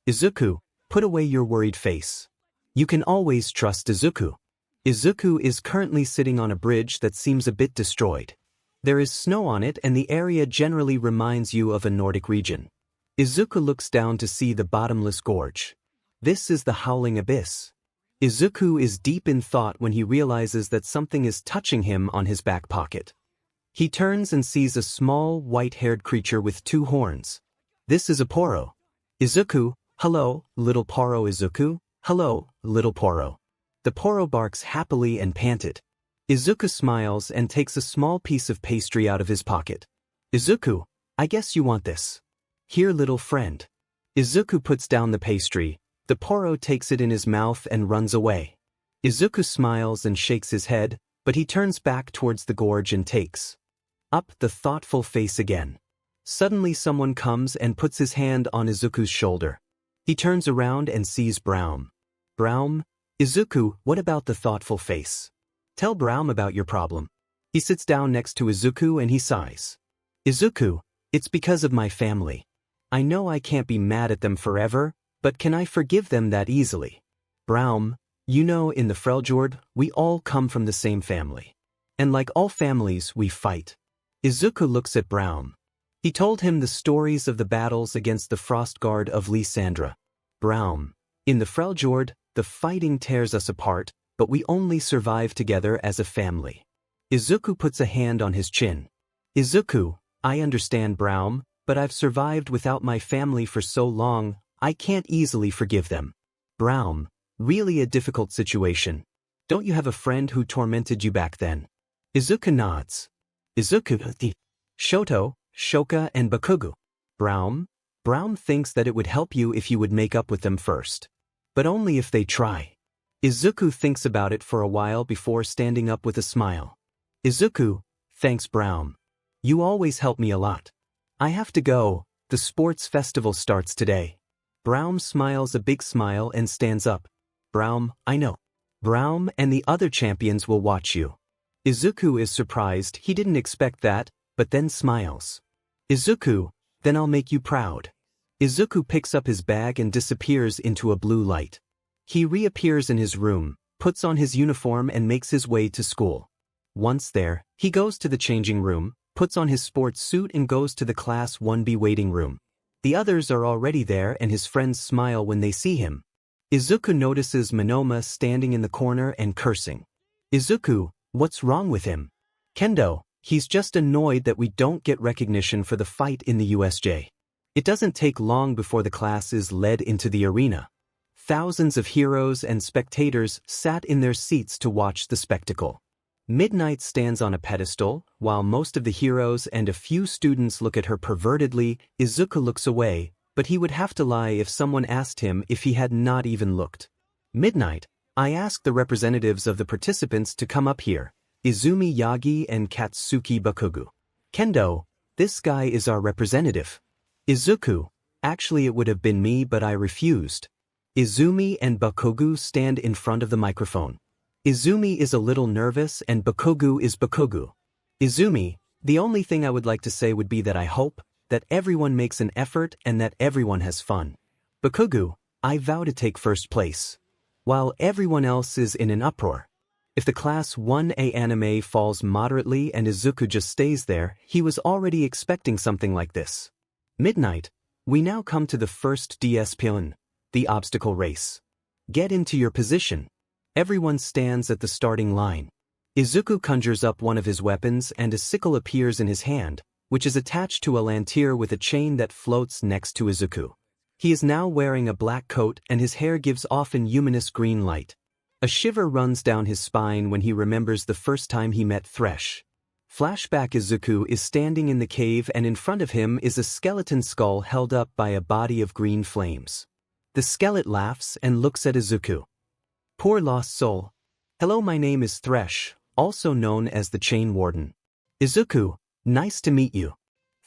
Izuku, put away your worried face. You can always trust Izuku. Izuku is currently sitting on a bridge that seems a bit destroyed. There is snow on it and the area generally reminds you of a Nordic region. Izuku looks down to see the bottomless gorge. This is the howling abyss. Izuku is deep in thought when he realizes that something is touching him on his back pocket. He turns and sees a small, white-haired creature with 2 horns. This is a Poro. Izuku, hello, little Poro. Izuku, hello, little Poro. The Poro barks happily and panted. Izuku smiles and takes a small piece of pastry out of his pocket. Izuku, I guess you want this. Here, little friend. Izuku puts down the pastry. The Poro takes it in his mouth and runs away. Izuku smiles and shakes his head, but he turns back towards the gorge and takes up the thoughtful face again. Suddenly someone comes and puts his hand on Izuku's shoulder. He turns around and sees 𝗵𝗃. 𝗵𝗃, Izuku, what about the thoughtful face? Tell 𝗵𝗃 about your problem. He sits down next to Izuku and he sighs. Izuku, it's because of my family. I know I can't be mad at them forever, but can I forgive them that easily? 𝗵𝗃, you know, in the 𝗓𝗏, we all come from the same family. And like all families, we fight. Izuku looks at 𝗵𝗃. He told him the stories of the battles against the Frost Guard of Lysandra. 𝗵𝗃, in the 𝗓𝗏, the fighting tears us apart, but we only survive together as a family. Izuku puts a hand on his chin. Izuku, I understand 𝗵𝗃, but I've survived without my family for so long, I can't easily forgive them. 𝗵𝗃, really a difficult situation. Don't you have a friend who tormented you back then? Izuku nods. Izuku, Shoto, Shoka and Bakugu. Brown thinks that it would help you if you would make up with them first. But only if they try. Izuku thinks about it for a while before standing up with a smile. Izuku, thanks Brown. You always help me a lot. I have to go, the sports festival starts today. Brown smiles a big smile and stands up. Brown, I know. Brown and the other champions will watch you. Izuku is surprised, he didn't expect that, but then smiles. Izuku, then I'll make you proud. Izuku picks up his bag and disappears into a blue light. He reappears in his room, puts on his uniform and makes his way to school. Once there, he goes to the changing room, puts on his sports suit and goes to the Class 1B waiting room. The others are already there and his friends smile when they see him. Izuku notices Monoma standing in the corner and cursing. Izuku, what's wrong with him? Kendo, he's just annoyed that we don't get recognition for the fight in the USJ. It doesn't take long before the class is led into the arena. Thousands of heroes and spectators sat in their seats to watch the spectacle. Midnight stands on a pedestal, while most of the heroes and a few students look at her pervertedly. Izuku looks away, but he would have to lie if someone asked him if he had not even looked. Midnight, I asked the representatives of the participants to come up here, Izumi Yagi and Katsuki Bakugu. Kendo, this guy is our representative. Izuku, actually it would have been me but I refused. Izumi and Bakugu stand in front of the microphone. Izumi is a little nervous and Bakugu is Bakugu. Izumi, the only thing I would like to say would be that I hope that everyone makes an effort and that everyone has fun. Bakugu, I vow to take first place. While everyone else is in an uproar. If the Class 1A anime falls moderately and Izuku just stays there, he was already expecting something like this. Midnight, we now come to the first 𝗕𝗶𝗯𝗹𝗶, the obstacle race. Get into your position. Everyone stands at the starting line. Izuku conjures up one of his weapons and a sickle appears in his hand, which is attached to a lantern with a chain that floats next to Izuku. He is now wearing a black coat and his hair gives off an luminous green light. A shiver runs down his spine when he remembers the first time he met 𝗓𝗏. Flashback Izuku is standing in the cave and in front of him is a skeleton skull held up by a body of green flames. The skeleton laughs and looks at Izuku. Poor lost soul. Hello, my name is 𝗓𝗏, also known as the Chain Warden. Izuku, nice to meet you.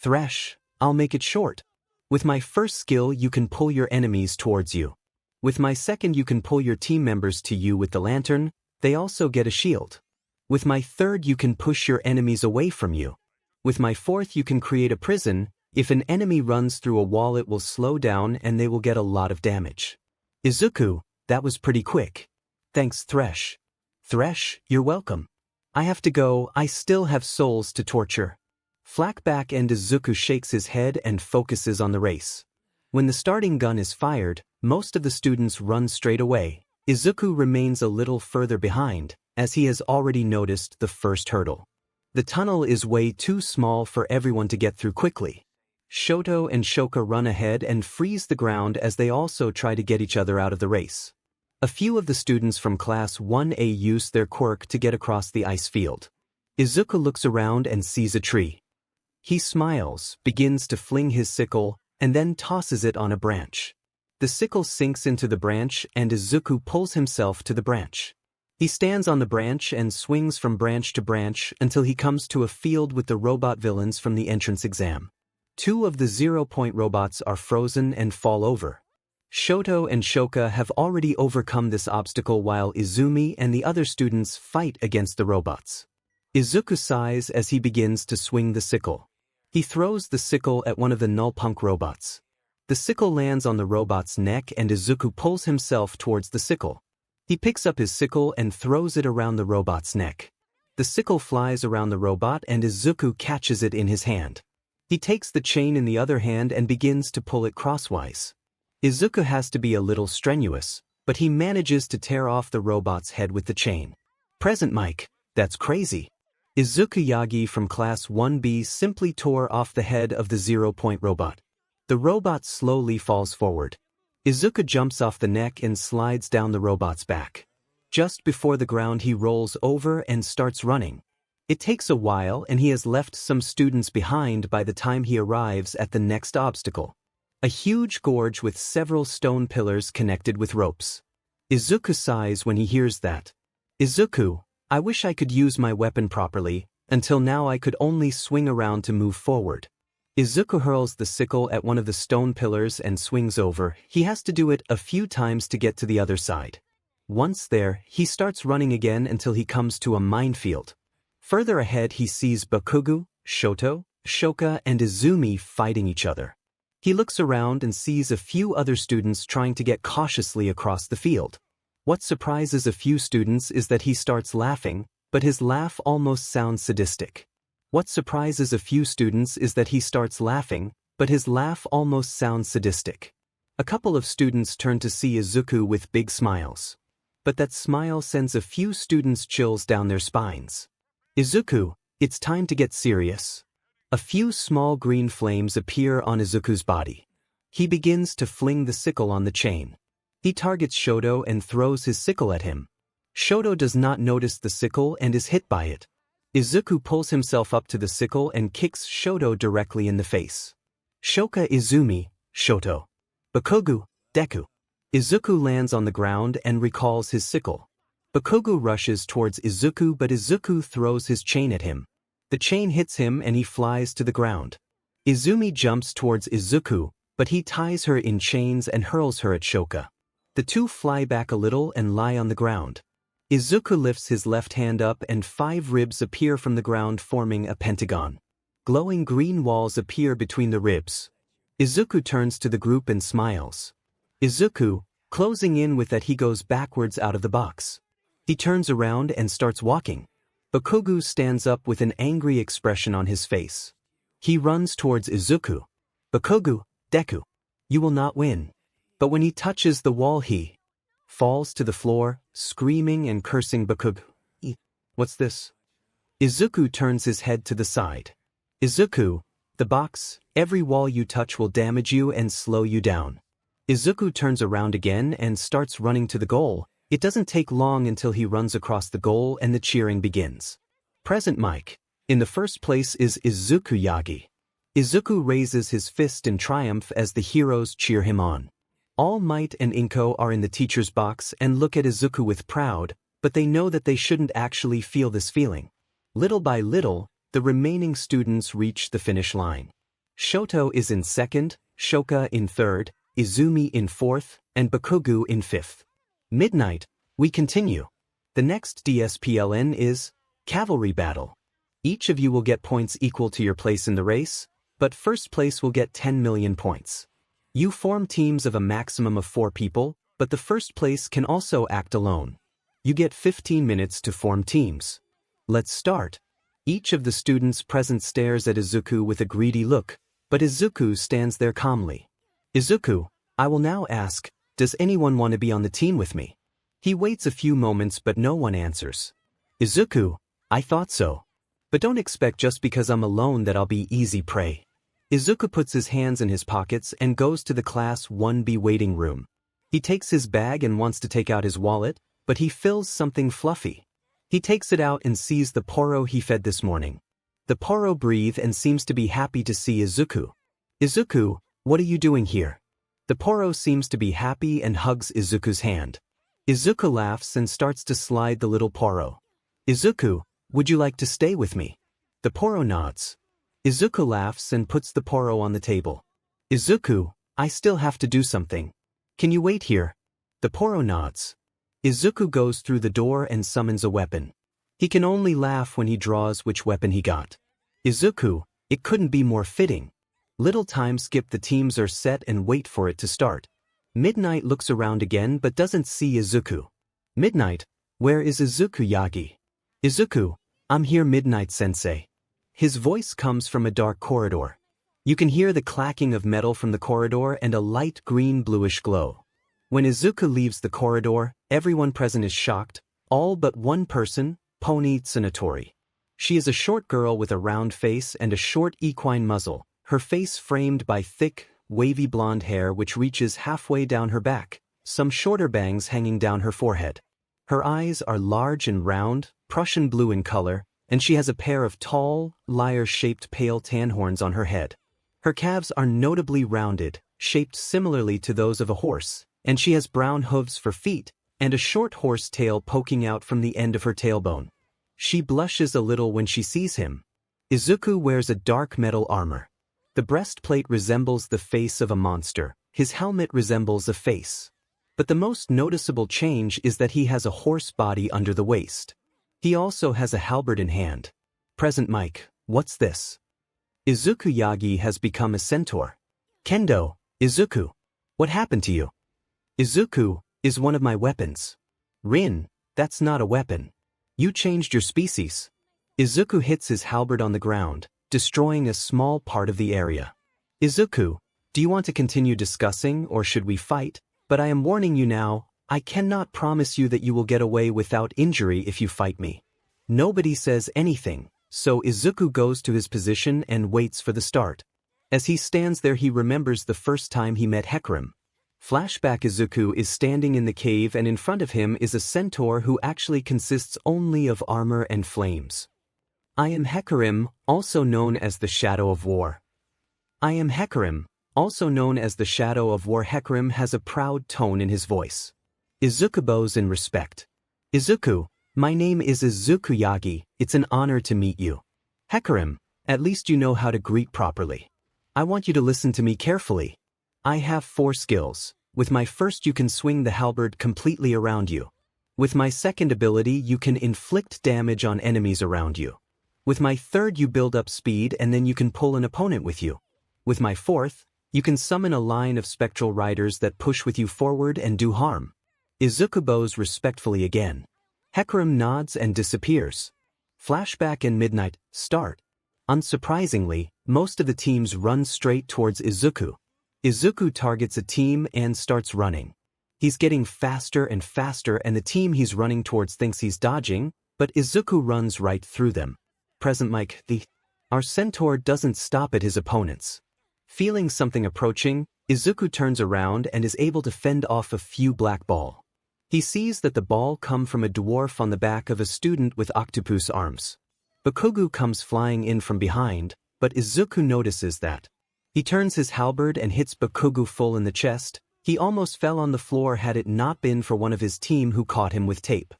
𝗓𝗏, I'll make it short. With my first skill you can pull your enemies towards you. With my second you can pull your team members to you with the lantern, they also get a shield. With my third you can push your enemies away from you. With my fourth you can create a prison. If an enemy runs through a wall it will slow down and they will get a lot of damage. Izuku, that was pretty quick. Thanks 𝗓𝗏. 𝗓𝗏, you're welcome. I have to go, I still have souls to torture. Flashback and Izuku shakes his head and focuses on the race. When the starting gun is fired, most of the students run straight away. Izuku remains a little further behind, as he has already noticed the first hurdle. The tunnel is way too small for everyone to get through quickly. Shoto and Shoka run ahead and freeze the ground as they also try to get each other out of the race. A few of the students from Class 1A use their quirk to get across the ice field. Izuku looks around and sees a tree. He smiles, begins to fling his sickle, and then tosses it on a branch. The sickle sinks into the branch and Izuku pulls himself to the branch. He stands on the branch and swings from branch to branch until he comes to a field with the robot villains from the entrance exam. Two of the 0-point robots are frozen and fall over. Shoto and Shoka have already overcome this obstacle while Izumi and the other students fight against the robots. Izuku sighs as he begins to swing the sickle. He throws the sickle at one of the 𝗏𝗋 robots. The sickle lands on the robot's neck and Izuku pulls himself towards the sickle. He picks up his sickle and throws it around the robot's neck. The sickle flies around the robot and Izuku catches it in his hand. He takes the chain in the other hand and begins to pull it crosswise. Izuku has to be a little strenuous, but he manages to tear off the robot's head with the chain. Present Mike, that's crazy. Izuku Yagi from Class 1B simply tore off the head of the 0-point robot. The robot slowly falls forward. Izuku jumps off the neck and slides down the robot's back. Just before the ground he rolls over and starts running. It takes a while and he has left some students behind by the time he arrives at the next obstacle. A huge gorge with several stone pillars connected with ropes. Izuku sighs when he hears that. Izuku, I wish I could use my weapon properly, until now I could only swing around to move forward. Izuku hurls the sickle at one of the stone pillars and swings over. He has to do it a few times to get to the other side. Once there, he starts running again until he comes to a minefield. Further ahead he sees Bakugo, Shoto, Shoka and Izumi fighting each other. He looks around and sees a few other students trying to get cautiously across the field. What surprises a few students is that he starts laughing, but his laugh almost sounds sadistic. What surprises a few students is that he starts laughing, but his laugh almost sounds sadistic. A couple of students turn to see Izuku with big smiles. But that smile sends a few students chills down their spines. Izuku, it's time to get serious. A few small green flames appear on Izuku's body. He begins to fling the sickle on the chain. He targets Shoto and throws his sickle at him. Shoto does not notice the sickle and is hit by it. Izuku pulls himself up to the sickle and kicks Shoto directly in the face. Shoka Izumi, Shoto. Bakugo, Deku. Izuku lands on the ground and recalls his sickle. Bakugo rushes towards Izuku but Izuku throws his chain at him. The chain hits him and he flies to the ground. Izumi jumps towards Izuku, but he ties her in chains and hurls her at Shoka. The two fly back a little and lie on the ground. Izuku lifts his left hand up and 5 ribs appear from the ground forming a pentagon. Glowing green walls appear between the ribs. Izuku turns to the group and smiles. Izuku, closing in with that he goes backwards out of the box. He turns around and starts walking. Bakugo stands up with an angry expression on his face. He runs towards Izuku. Bakugo, Deku. You will not win. But when he touches the wall he falls to the floor, screaming and cursing Bakugo. What's this? Izuku turns his head to the side. Izuku, the box, every wall you touch will damage you and slow you down. Izuku turns around again and starts running to the goal. It doesn't take long until he runs across the goal and the cheering begins. Present mic. In the first place is Izuku Yagi. Izuku raises his fist in triumph as the heroes cheer him on. All Might and Inko are in the teacher's box and look at Izuku with proud, but they know that they shouldn't actually feel this feeling. Little by little, the remaining students reach the finish line. Shoto is in second, Shoka in third, Izumi in fourth, and Bakugo in fifth. Midnight, we continue. The next DSPLN is Cavalry Battle. Each of you will get points equal to your place in the race, but first place will get 10 million points. You form teams of a maximum of 4 people, but the first place can also act alone. You get 15 minutes to form teams. Let's start. Each of the students present stares at Izuku with a greedy look, but Izuku stands there calmly. Izuku, I will now ask, does anyone want to be on the team with me? He waits a few moments but no one answers. Izuku, I thought so. But don't expect just because I'm alone that I'll be easy prey. Izuku puts his hands in his pockets and goes to the Class 1B waiting room. He takes his bag and wants to take out his wallet, but he feels something fluffy. He takes it out and sees the 𝗵𝗃 he fed this morning. The 𝗵𝗃 breathes and seems to be happy to see Izuku. Izuku, what are you doing here? The 𝗵𝗃 seems to be happy and hugs Izuku's hand. Izuku laughs and starts to slide the little 𝗵𝗃. Izuku, would you like to stay with me? The 𝗵𝗃 nods. Izuku laughs and puts the 𝗵𝗃 on the table. Izuku, I still have to do something. Can you wait here? The 𝗵𝗃 nods. Izuku goes through the door and summons a weapon. He can only laugh when he draws which weapon he got. Izuku, it couldn't be more fitting. Little time skip, the teams are set and wait for it to start. Midnight looks around again but doesn't see Izuku. Midnight, where is Izuku Yagi? Izuku, I'm here Midnight-sensei. His voice comes from a dark corridor. You can hear the clacking of metal from the corridor and a light green-bluish glow. When Izuku leaves the corridor, everyone present is shocked, all but one person, Pony Tsunatori. She is a short girl with a round face and a short equine muzzle, her face framed by thick, wavy blonde hair which reaches halfway down her back, some shorter bangs hanging down her forehead. Her eyes are large and round, Prussian blue in color, and she has a pair of tall, lyre-shaped pale tan horns on her head. Her calves are notably rounded, shaped similarly to those of a horse, and she has brown hooves for feet, and a short horse tail poking out from the end of her tailbone. She blushes a little when she sees him. Izuku wears a dark metal armor. The breastplate resembles the face of a monster, his helmet resembles a face. But the most noticeable change is that he has a horse body under the waist. He also has a halberd in hand. Present mic, what's this? Izuku Yagi has become a centaur. Kendo, Izuku. What happened to you? Izuku is one of my weapons. Rin, that's not a weapon. You changed your species. Izuku hits his halberd on the ground, destroying a small part of the area. Izuku, do you want to continue discussing or should we fight? But I am warning you now, I cannot promise you that you will get away without injury if you fight me. Nobody says anything, so Izuku goes to his position and waits for the start. As he stands there he remembers the first time he met 𝗕𝗏. Flashback: Izuku is standing in the cave and in front of him is a centaur who actually consists only of armor and flames. I am 𝗕𝗏, also known as the Shadow of War. I am 𝗕𝗏, also known as the Shadow of War. 𝗕𝗏 has a proud tone in his voice. Izuku bows in respect. Izuku, my name is Izuku Yagi, it's an honor to meet you. 𝗕𝗏, at least you know how to greet properly. I want you to listen to me carefully. I have 4 skills. With my first you can swing the halberd completely around you. With my second ability you can inflict damage on enemies around you. With my third you build up speed and then you can pull an opponent with you. With my fourth, you can summon a line of spectral riders that push with you forward and do harm. Izuku bows respectfully again. 𝗕𝗏 nods and disappears. Flashback and midnight start. Unsurprisingly, most of the teams run straight towards Izuku. Izuku targets a team and starts running. He's getting faster and faster and the team he's running towards thinks he's dodging, but Izuku runs right through them. Present mic, our centaur doesn't stop at his opponents. Feeling something approaching, Izuku turns around and is able to fend off a few black ball. He sees that the ball come from a dwarf on the back of a student with octopus arms. Bakugo comes flying in from behind, but Izuku notices that. He turns his halberd and hits Bakugo full in the chest. He almost fell on the floor had it not been for one of his team who caught him with tape.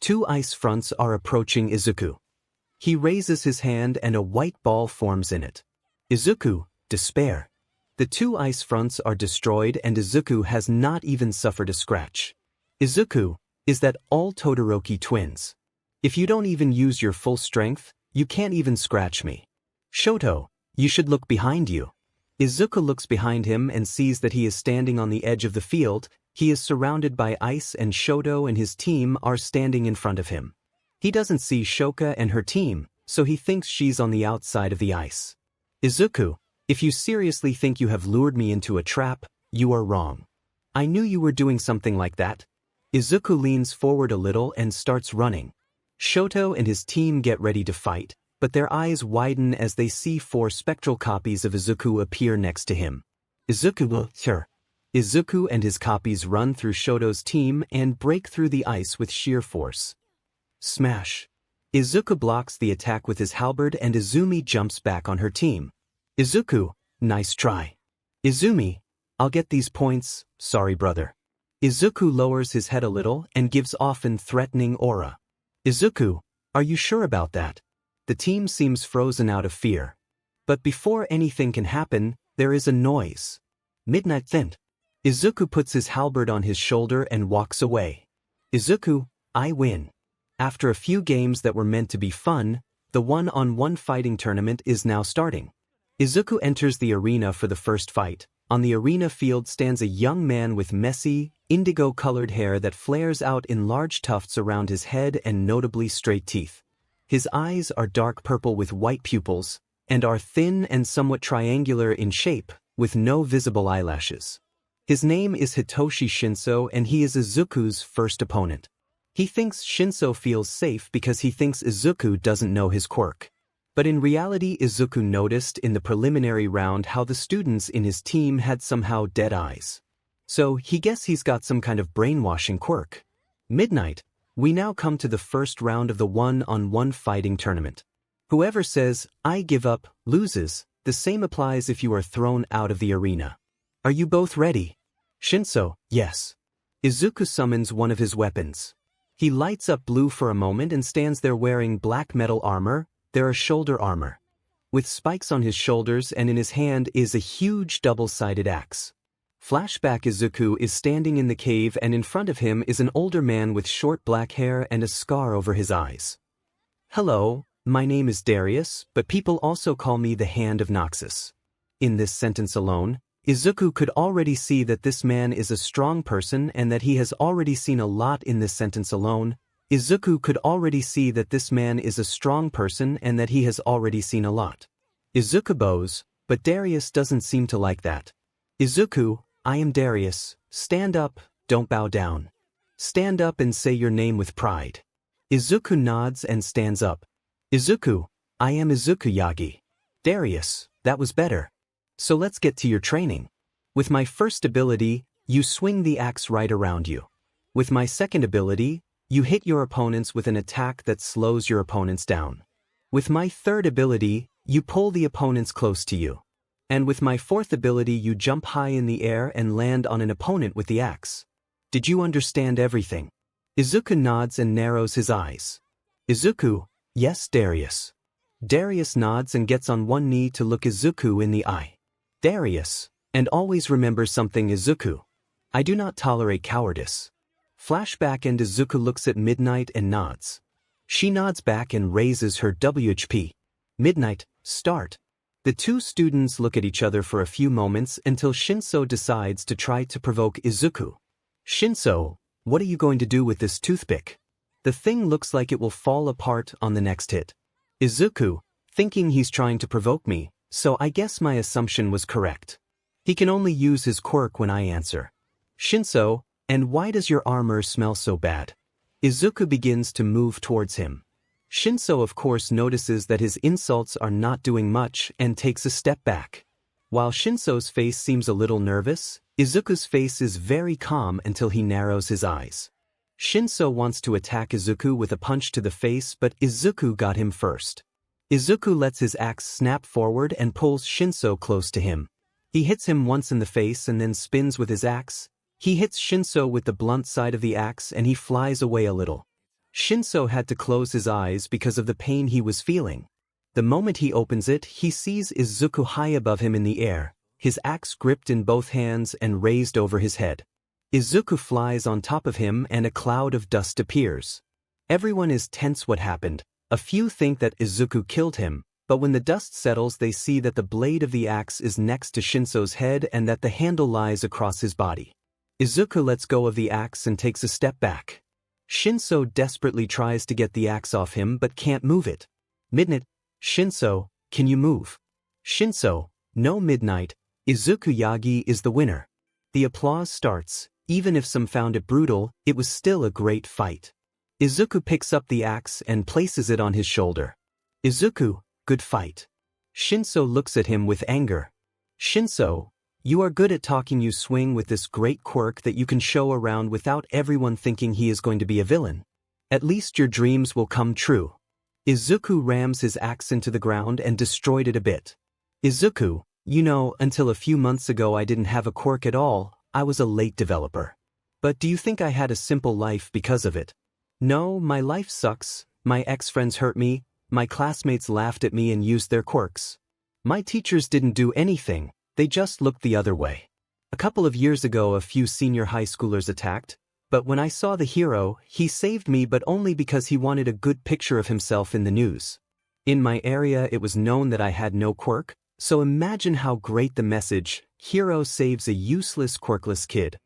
2 ice fronts are approaching Izuku. He raises his hand and a white ball forms in it. Izuku, despair. The 2 ice fronts are destroyed and Izuku has not even suffered a scratch. Izuku, is that all Todoroki twins? If you don't even use your full strength, you can't even scratch me. Shoto, you should look behind you. Izuku looks behind him and sees that he is standing on the edge of the field. He is surrounded by ice and Shoto and his team are standing in front of him. He doesn't see Shoka and her team, so he thinks she's on the outside of the ice. Izuku, if you seriously think you have lured me into a trap, you are wrong. I knew you were doing something like that. Izuku leans forward a little and starts running. Shoto and his team get ready to fight, but their eyes widen as they see 4 spectral copies of Izuku appear next to him. Izuku and his copies run through Shoto's team and break through the ice with sheer force. Smash! Izuku blocks the attack with his halberd and Izumi jumps back on her team. Izuku, nice try. Izumi, I'll get these points, sorry brother. Izuku lowers his head a little and gives off an threatening aura. Izuku, are you sure about that? The team seems frozen out of fear. But before anything can happen, there is a noise. Midnight Thint. Izuku puts his halberd on his shoulder and walks away. Izuku, I win. After a few games that were meant to be fun, the one-on-one fighting tournament is now starting. Izuku enters the arena for the first fight. On the arena field stands a young man with messy, indigo-colored hair that flares out in large tufts around his head and notably straight teeth. His eyes are dark purple with white pupils, and are thin and somewhat triangular in shape, with no visible eyelashes. His name is Hitoshi Shinso and he is Izuku's first opponent. He thinks Shinso feels safe because he thinks Izuku doesn't know his quirk. But in reality Izuku noticed in the preliminary round how the students in his team had somehow dead eyes. So he guess he's got some kind of brainwashing quirk. Midnight, We now come to the first round of the one-on-one fighting tournament. Whoever says, "I give up," loses. The same applies if you are thrown out of the arena. Are you both ready? Qinsou, yes. Izuku summons one of his weapons. He lights up blue for a moment and stands there wearing black metal armor, there are shoulder armor. With spikes on his shoulders and in his hand is a huge double-sided axe. Flashback Izuku is standing in the cave and in front of him is an older man with short black hair and a scar over his eyes. Hello, my name is Darius, but people also call me the Hand of Noxus. In this sentence alone, Izuku could already see that this man is a strong person and that he has already seen a lot in this sentence alone. Izuku could already see that this man is a strong person and that he has already seen a lot. Izuku bows, but Darius doesn't seem to like that. Izuku, I am Darius, stand up, don't bow down. Stand up and say your name with pride. Izuku nods and stands up. Izuku, I am Izuku Yagi. Darius, that was better. So let's get to your training. With my first ability, you swing the axe right around you. With my second ability, you hit your opponents with an attack that slows your opponents down. With my third ability, you pull the opponents close to you. And with my fourth ability you jump high in the air and land on an opponent with the axe. Did you understand everything? Izuku nods and narrows his eyes. Izuku, yes Darius. Darius nods and gets on one knee to look Izuku in the eye. Darius, and always remember something Izuku. I do not tolerate cowardice. Flashback and Izuku looks at Midnight and nods. She nods back and raises her WHP. Midnight, start. The two students look at each other for a few moments until Qinsou decides to try to provoke Izuku. Qinsou, what are you going to do with this toothpick? The thing looks like it will fall apart on the next hit. Izuku, thinking he's trying to provoke me, so I guess my assumption was correct. He can only use his quirk when I answer. Qinsou, and why does your armor smell so bad? Izuku begins to move towards him. Qinsou of course notices that his insults are not doing much and takes a step back. While Shinsou's face seems a little nervous, Izuku's face is very calm until he narrows his eyes. Qinsou wants to attack Izuku with a punch to the face, but Izuku got him first. Izuku lets his axe snap forward and pulls Qinsou close to him. He hits him once in the face and then spins with his axe. He hits Qinsou with the blunt side of the axe and he flies away a little. Qinsou had to close his eyes because of the pain he was feeling. The moment he opens it, he sees Izuku high above him in the air, his axe gripped in both hands and raised over his head. Izuku flies on top of him and a cloud of dust appears. Everyone is tense. What happened? A few think that Izuku killed him, but when the dust settles they see that the blade of the axe is next to Shinsou's head and that the handle lies across his body. Izuku lets go of the axe and takes a step back. Qinsou desperately tries to get the axe off him but can't move it. Midnight, Qinsou, can you move? Qinsou, no. Midnight, Izuku Yagi is the winner. The applause starts. Even if some found it brutal, it was still a great fight. Izuku picks up the axe and places it on his shoulder. Izuku, good fight. Qinsou looks at him with anger. Qinsou, you are good at talking. You swing with this great quirk that you can show around without everyone thinking he is going to be a villain. At least your dreams will come true. Izuku rams his axe into the ground and destroyed it a bit. Izuku, you know, until a few months ago I didn't have a quirk at all. I was a late developer. But do you think I had a simple life because of it? No, my life sucks. My ex-friends hurt me, my classmates laughed at me and used their quirks. My teachers didn't do anything, they just looked the other way. A couple of years ago a few senior high schoolers attacked, but when I saw the hero, he saved me, but only because he wanted a good picture of himself in the news. In my area it was known that I had no quirk, so imagine how great the message, hero saves a useless quirkless kid.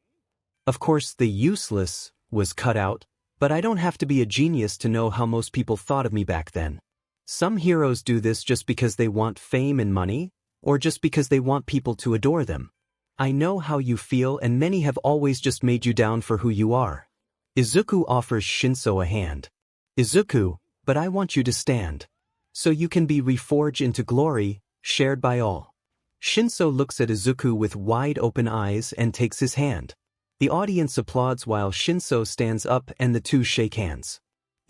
Of course the useless was cut out, but I don't have to be a genius to know how most people thought of me back then. Some heroes do this just because they want fame and money, or just because they want people to adore them. I know how you feel and many have always just made you down for who you are. Izuku offers Qinsou a hand. Izuku, but I want you to stand. So you can be reforged into glory, shared by all. Qinsou looks at Izuku with wide open eyes and takes his hand. The audience applauds while Shinso stands up and the two shake hands.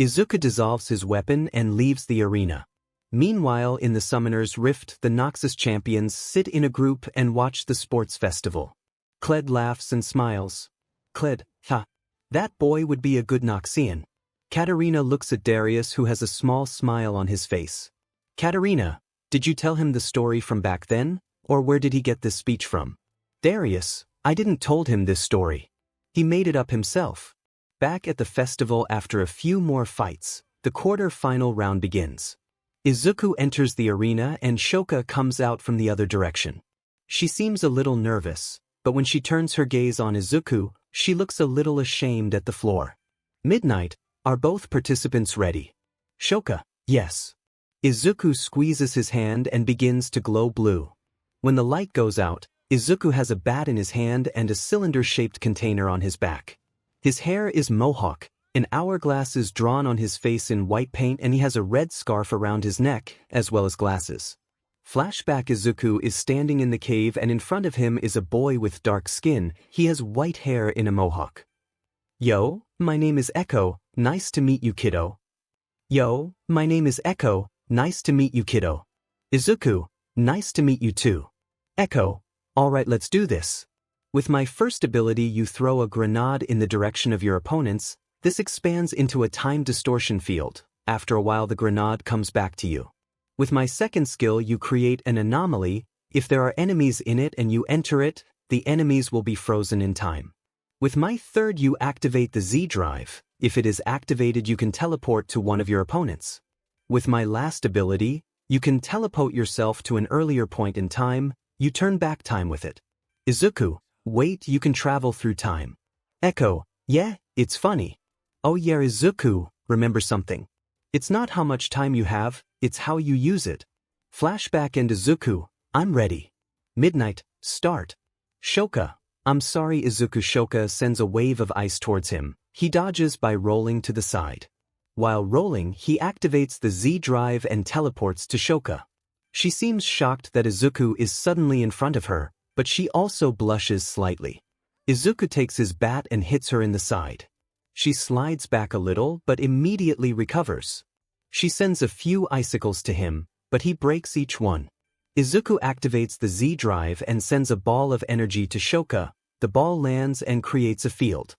Izuku dissolves his weapon and leaves the arena. Meanwhile, in the Summoner's Rift, the Noxus champions sit in a group and watch the sports festival. 𝗏𝗏 laughs and smiles. 𝗏𝗏, ha. That boy would be a good Noxian. Katarina looks at Darius, who has a small smile on his face. Katarina, did you tell him the story from back then, or where did he get this speech from? Darius, I didn't told him this story. He made it up himself. Back at the festival, after a few more fights, the quarter-final round begins. Izuku enters the arena and Shouka comes out from the other direction. She seems a little nervous, but when she turns her gaze on Izuku, she looks a little ashamed at the floor. Midnight, are both participants ready? Shouka, yes. Izuku squeezes his hand and begins to glow blue. When the light goes out, Izuku has a bat in his hand and a cylinder-shaped container on his back. His hair is mohawk, an hourglass is drawn on his face in white paint, and he has a red scarf around his neck, as well as glasses. Flashback: Izuku is standing in the cave and in front of him is a boy with dark skin. He has white hair in a mohawk. Yo, my name is 𝗏𝗏, nice to meet you, kiddo. Yo, my name is 𝗏𝗏, nice to meet you, kiddo. Izuku, nice to meet you too. 𝗏𝗏, alright, let's do this. With my first ability, you throw a grenade in the direction of your opponents. This expands into a time distortion field. After a while, the grenade comes back to you. With my second skill, you create an anomaly. If there are enemies in it and you enter it, the enemies will be frozen in time. With my third, you activate the Z drive. If it is activated, you can teleport to one of your opponents. With my last ability, you can teleport yourself to an earlier point in time. You turn back time with it. Izuku, wait, you can travel through time. 𝗏𝗏, yeah, it's funny. Oh yeah, Izuku, remember something. It's not how much time you have, it's how you use it. Flashback: and Izuku, I'm ready. Midnight, start. Shouka, I'm sorry. Izuku. Shouka sends a wave of ice towards him. He dodges by rolling to the side. While rolling, he activates the Z drive and teleports to Shouka. She seems shocked that Izuku is suddenly in front of her, but she also blushes slightly. Izuku takes his bat and hits her in the side. She slides back a little but immediately recovers. She sends a few icicles to him, but he breaks each one. Izuku activates the Z drive and sends a ball of energy to Shouka. The ball lands and creates a field.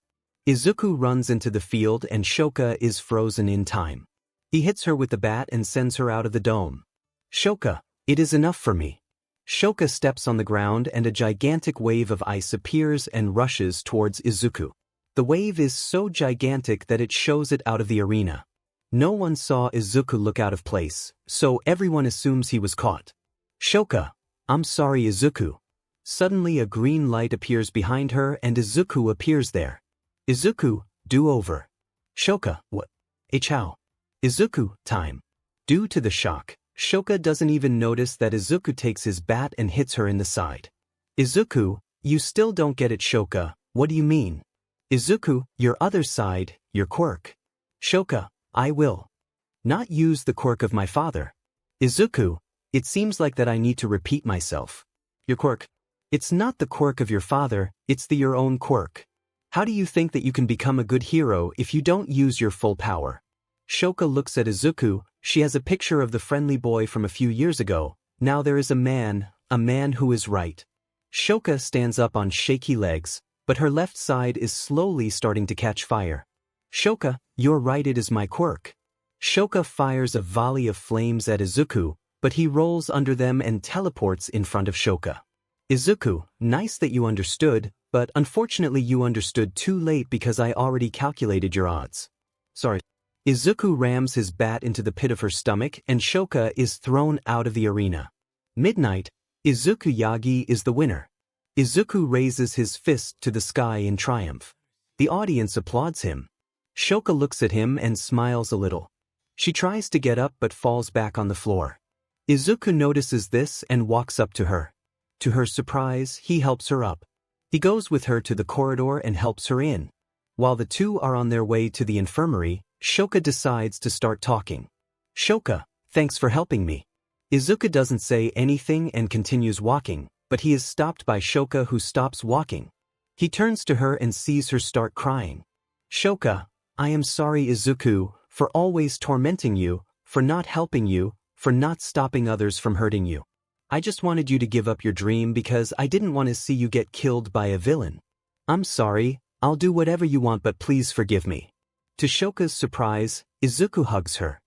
Izuku runs into the field and Shouka is frozen in time. He hits her with the bat and sends her out of the dome. Shouka, it is enough for me. Shouka steps on the ground and a gigantic wave of ice appears and rushes towards Izuku. The wave is so gigantic that it shows it out of the arena. No one saw Izuku look out of place, so everyone assumes he was caught. Shouka, I'm sorry. Izuku. Suddenly a green light appears behind her and Izuku appears there. Izuku, do over. Shouka, what? 𝗏𝗏. Izuku, time. Due to the shock, Shouka doesn't even notice that Izuku takes his bat and hits her in the side. Izuku, you still don't get it. Shouka, what do you mean? Izuku, your other side, your quirk. Shouka, I will not use the quirk of my father. Izuku, it seems like that I need to repeat myself. Your quirk. It's not the quirk of your father, it's your own quirk. How do you think that you can become a good hero if you don't use your full power? Shouka looks at Izuku. She has a picture of the friendly boy from a few years ago. Now there is a man who is right. Shouka stands up on shaky legs, but her left side is slowly starting to catch fire. Shouka, you're right, it is my quirk. Shouka fires a volley of flames at Izuku, but he rolls under them and teleports in front of Shouka. Izuku, nice that you understood, but unfortunately you understood too late because I already calculated your odds. Sorry. Izuku rams his bat into the pit of her stomach and Shouka is thrown out of the arena. Midnight, Izuku Yagi is the winner. Izuku raises his fist to the sky in triumph. The audience applauds him. Shouka looks at him and smiles a little. She tries to get up but falls back on the floor. Izuku notices this and walks up to her. To her surprise, he helps her up. He goes with her to the corridor and helps her in. While the two are on their way to the infirmary, Shouka decides to start talking. Shouka, thanks for helping me. Izuku doesn't say anything and continues walking, but he is stopped by Shouka, who stops walking. He turns to her and sees her start crying. Shouka, I am sorry Izuku, for always tormenting you, for not helping you, for not stopping others from hurting you. I just wanted you to give up your dream because I didn't want to see you get killed by a villain. I'm sorry, I'll do whatever you want but please forgive me. To Shouka's surprise, Izuku hugs her.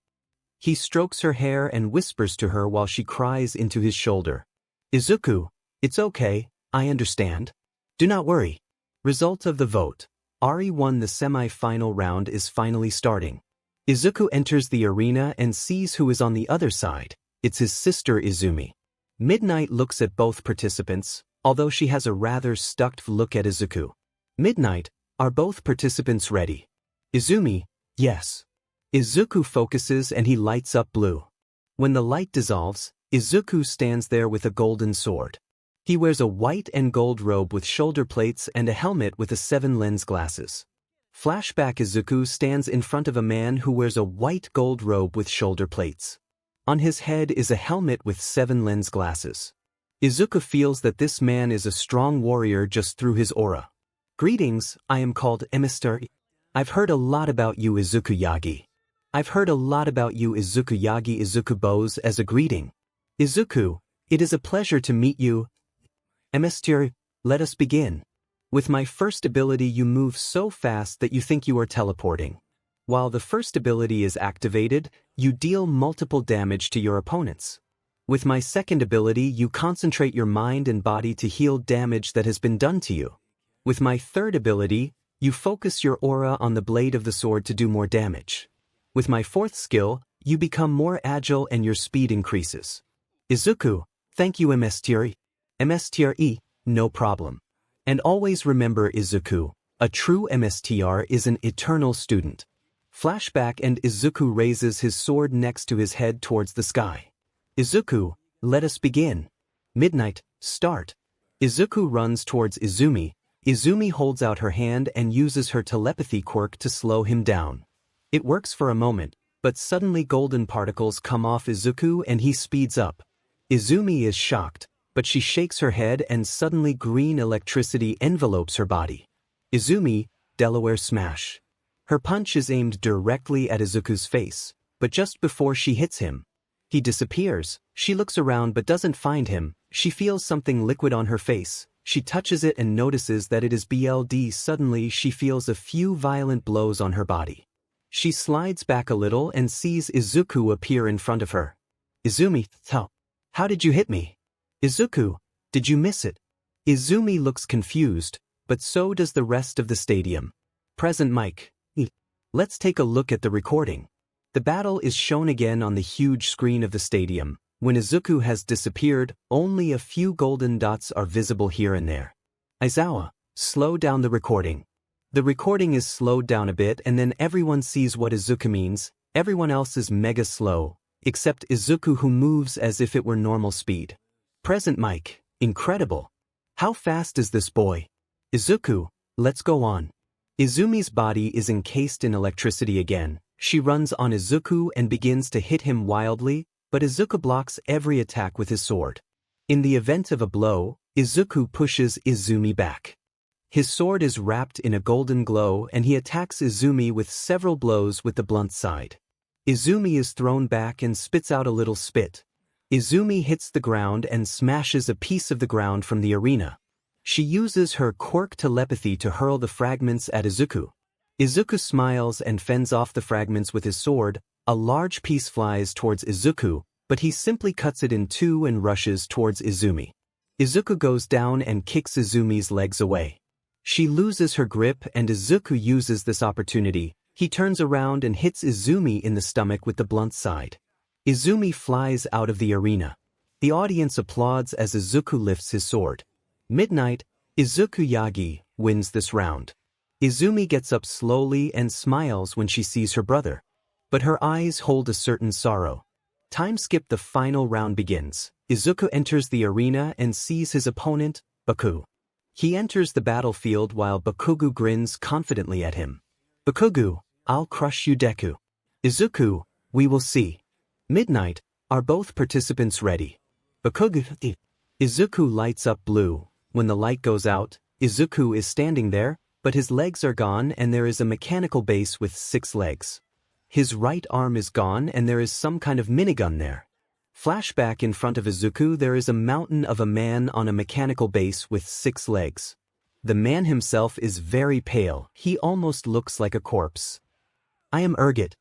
He strokes her hair and whispers to her while she cries into his shoulder. Izuku, it's okay, I understand. Do not worry. Result of the vote. Ari won the semi-final round is finally starting. Izuku enters the arena and sees who is on the other side. It's his sister Izumi. Midnight looks at both participants, although she has a rather stuck look at Izuku. Midnight, are both participants ready? Izumi, yes. Izuku focuses and he lights up blue. When the light dissolves, Izuku stands there with a golden sword. He wears a white and gold robe with shoulder plates and a helmet with 7-lens glasses. Flashback Izuku stands in front of a man who wears a white gold robe with shoulder plates. On his head is a helmet with 7-lens glasses. Izuku feels that this man is a strong warrior just through his aura. Greetings, I am called 𝗵𝗃. I've heard a lot about you Izuku Yagi. I've heard a lot about you Izuku Yagi. Izuku bows as a greeting. Izuku, it is a pleasure to meet you. 𝗵𝗃, let us begin. With my first ability you move so fast that you think you are teleporting. While the first ability is activated, you deal multiple damage to your opponents. With my second ability you concentrate your mind and body to heal damage that has been done to you. With my third ability, you focus your aura on the blade of the sword to do more damage. With my fourth skill, you become more agile and your speed increases. Izuku, thank you 𝗵𝗃. 𝗵𝗃, no problem. And always remember Izuku, a true 𝗵𝗃 is an eternal student. Flashback and Izuku raises his sword next to his head towards the sky. Izuku, let us begin. Midnight, start. Izuku runs towards Izumi. Izumi holds out her hand and uses her telepathy quirk to slow him down. It works for a moment, but suddenly golden particles come off Izuku and he speeds up. Izumi is shocked, but she shakes her head and suddenly green electricity envelopes her body. Izumi, Delaware smash. Her punch is aimed directly at Izuku's face, but just before she hits him, he disappears. She looks around but doesn't find him. She feels something liquid on her face. She touches it and notices that it is BLD. Suddenly she feels a few violent blows on her body. She slides back a little and sees Izuku appear in front of her. Izumi, how did you hit me? Izuku, did you miss it? Izumi looks confused, but so does the rest of the stadium. Present mic. Let's take a look at the recording. The battle is shown again on the huge screen of the stadium. When Izuku has disappeared, only a few golden dots are visible here and there. Aizawa, slow down the recording. The recording is slowed down a bit and then everyone sees what Izuku means. Everyone else is mega slow, except Izuku who moves as if it were normal speed. Present mic, incredible. How fast is this boy? Izuku, let's go on. Izumi's body is encased in electricity again. She runs on Izuku and begins to hit him wildly, but Izuku blocks every attack with his sword. In the event of a blow, Izuku pushes Izumi back. His sword is wrapped in a golden glow and he attacks Izumi with several blows with the blunt side. Izumi is thrown back and spits out a little spit. Izumi hits the ground and smashes a piece of the ground from the arena. She uses her quirk telepathy to hurl the fragments at Izuku. Izuku smiles and fends off the fragments with his sword. A large piece flies towards Izuku, but he simply cuts it in two and rushes towards Izumi. Izuku goes down and kicks Izumi's legs away. She loses her grip and Izuku uses this opportunity. He turns around and hits Izumi in the stomach with the blunt side. Izumi flies out of the arena. The audience applauds as Izuku lifts his sword. Midnight, Izuku Yagi wins this round. Izumi gets up slowly and smiles when she sees her brother. But her eyes hold a certain sorrow. Time skip. The final round begins. Izuku enters the arena and sees his opponent, Baku. He enters the battlefield while Bakugo grins confidently at him. Bakugo, I'll crush you Deku. Izuku, we will see. Midnight, are both participants ready? Bakugo. Izuku lights up blue. When the light goes out, Izuku is standing there, but his legs are gone and there is a mechanical base with 6 legs. His right arm is gone and there is some kind of minigun there. Flashback: in front of Izuku there is a mountain of a man on a mechanical base with 6 legs. The man himself is very pale, he almost looks like a corpse. I am 𝗕𝗏𝗏.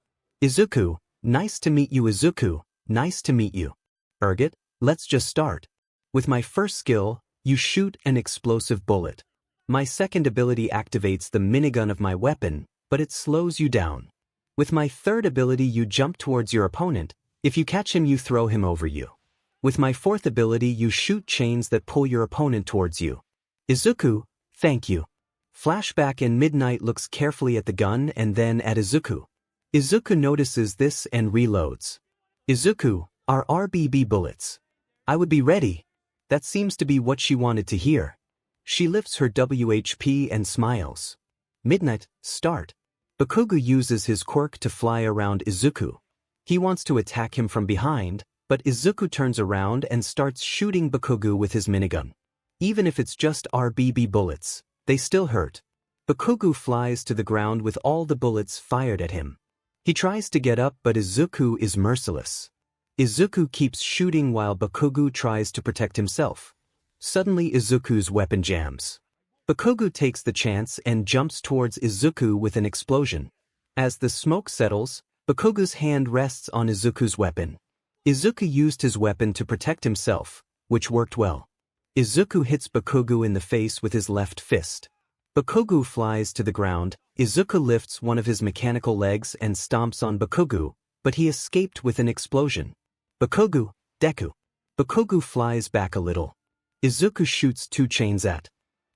Izuku, nice to meet you. Izuku, nice to meet you. 𝗕𝗏𝗏, let's just start. With my first skill, you shoot an explosive bullet. My second ability activates the minigun of my weapon, but it slows you down. With my third ability you jump towards your opponent. If you catch him you throw him over you. With my fourth ability you shoot chains that pull your opponent towards you. Izuku, thank you. Flashback: and Midnight looks carefully at the gun and then at Izuku. Izuku notices this and reloads. Izuku, our RBB bullets. I would be ready. That seems to be what she wanted to hear. She lifts her WHP and smiles. Midnight, start. Bakugo uses his quirk to fly around Izuku. He wants to attack him from behind, but Izuku turns around and starts shooting Bakugo with his minigun. Even if it's just RBB bullets, they still hurt. Bakugo flies to the ground with all the bullets fired at him. He tries to get up but Izuku is merciless. Izuku keeps shooting while Bakugo tries to protect himself. Suddenly Izuku's weapon jams. Bakugo takes the chance and jumps towards Izuku with an explosion. As the smoke settles, Bakugo's hand rests on Izuku's weapon. Izuku used his weapon to protect himself, which worked well. Izuku hits Bakugo in the face with his left fist. Bakugo flies to the ground. Izuku lifts one of his mechanical legs and stomps on Bakugo, but he escaped with an explosion. Bakugo, Deku. Bakugo flies back a little. Izuku shoots 2 chains at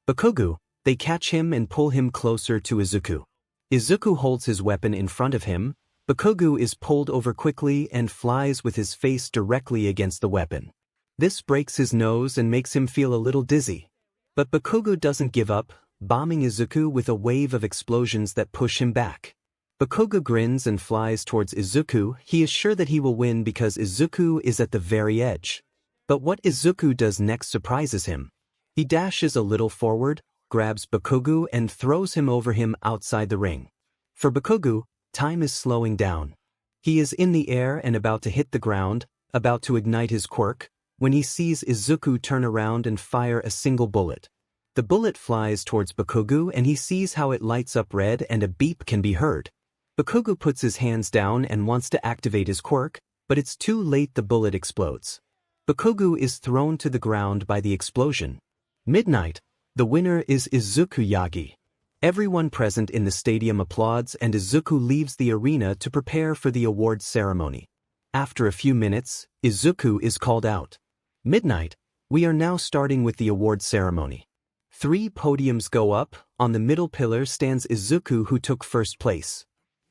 Bakugo. They catch him and pull him closer to Izuku. Izuku holds his weapon in front of him. Bakugo is pulled over quickly and flies with his face directly against the weapon. This breaks his nose and makes him feel a little dizzy. But Bakugo doesn't give up, bombing Izuku with a wave of explosions that push him back. Bakugo grins and flies towards Izuku. He is sure that he will win because Izuku is at the very edge. But what Izuku does next surprises him. He dashes a little forward, grabs Bakugo and throws him over him outside the ring. For Bakugo, time is slowing down. He is in the air and about to hit the ground, about to ignite his quirk, when he sees Izuku turn around and fire a single bullet. The bullet flies towards Bakugo and he sees how it lights up red and a beep can be heard. Bakugo puts his hands down and wants to activate his quirk, but it's too late. The bullet explodes. Bakugo is thrown to the ground by the explosion. Midnight. The winner is Izuku Yagi. Everyone present in the stadium applauds and Izuku leaves the arena to prepare for the awards ceremony. After a few minutes, Izuku is called out. Midnight. We are now starting with the awards ceremony. 3 podiums go up. On the middle pillar stands Izuku, who took first place.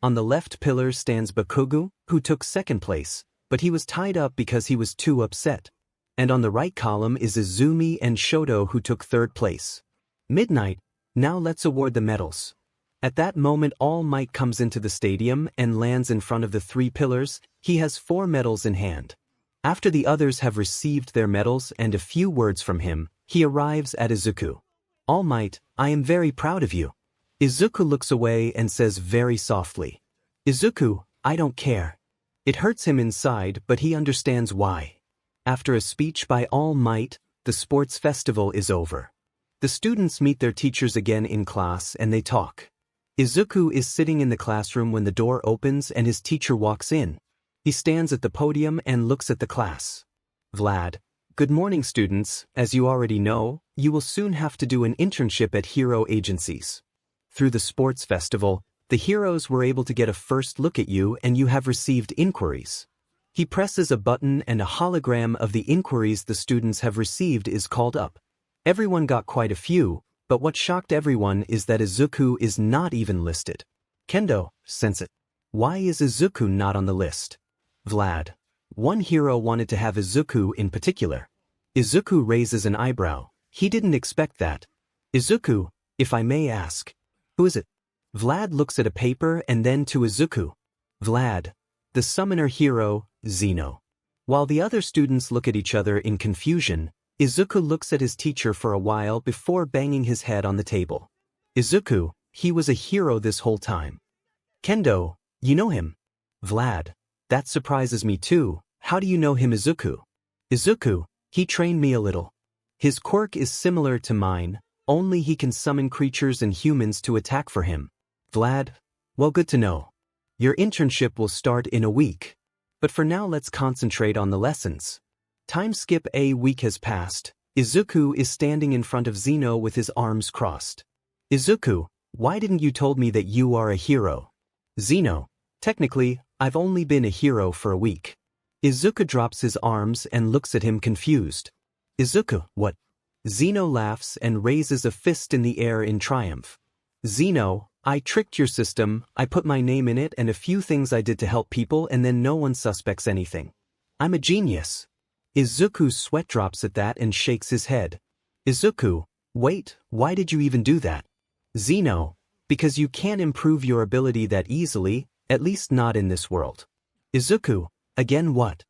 On the left pillar stands Bakugo, who took second place, but he was tied up because he was too upset. And on the right column is Izumi and Shoto, who took third place. Midnight. Now let's award the medals. At that moment All Might comes into the stadium and lands in front of the 3 pillars. He has 4 medals in hand. After the others have received their medals and a few words from him, he arrives at Izuku. All Might, I am very proud of you. Izuku looks away and says very softly, Izuku, I don't care. It hurts him inside, but he understands why. After a speech by All Might, the sports festival is over. The students meet their teachers again in class and they talk. Izuku is sitting in the classroom when the door opens and his teacher walks in. He stands at the podium and looks at the class. Vlad. Good morning, students. As you already know, you will soon have to do an internship at hero agencies. Through the sports festival, the heroes were able to get a first look at you and you have received inquiries. He presses a button and a hologram of the inquiries the students have received is called up. Everyone got quite a few, but what shocked everyone is that Izuku is not even listed. Kendo, Sensei. Why is Izuku not on the list? Vlad. One hero wanted to have Izuku in particular. Izuku raises an eyebrow. He didn't expect that. Izuku, if I may ask, who is it? Vlad looks at a paper and then to Izuku. Vlad. The summoner hero, Zeno. While the other students look at each other in confusion, Izuku looks at his teacher for a while before banging his head on the table. Izuku, he was a hero this whole time. Kendo, you know him? Vlad, that surprises me too. How do you know him, Izuku? Izuku, he trained me a little. His quirk is similar to mine, only he can summon creatures and humans to attack for him. Vlad, well, good to know. Your internship will start in a week. But for now let's concentrate on the lessons. Time skip a week has passed. Izuku is standing in front of Zeno with his arms crossed. Izuku, why didn't you told me that you are a hero? Zeno, technically, I've only been a hero for a week. Izuku drops his arms and looks at him confused. Izuku, what? Zeno laughs and raises a fist in the air in triumph. Zeno, I tricked your system, I put my name in it and a few things I did to help people and then no one suspects anything. I'm a genius. Izuku's sweat drops at that and shakes his head. Izuku, wait, why did you even do that? Zeno, because you can't improve your ability that easily, at least not in this world. Izuku, again what?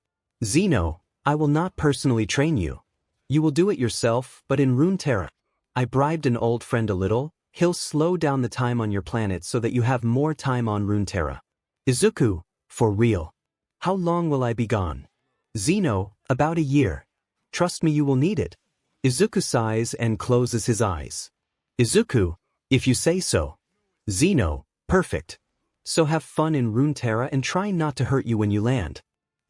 Zeno, I will not personally train you. You will do it yourself, but in Runeterra. I bribed an old friend a little, he'll slow down the time on your planet so that you have more time on Runeterra. Izuku, for real. How long will I be gone? Zeno, about a year. Trust me, you will need it. Izuku sighs and closes his eyes. Izuku, if you say so. Zeno, perfect. So have fun in Runeterra and try not to hurt you when you land.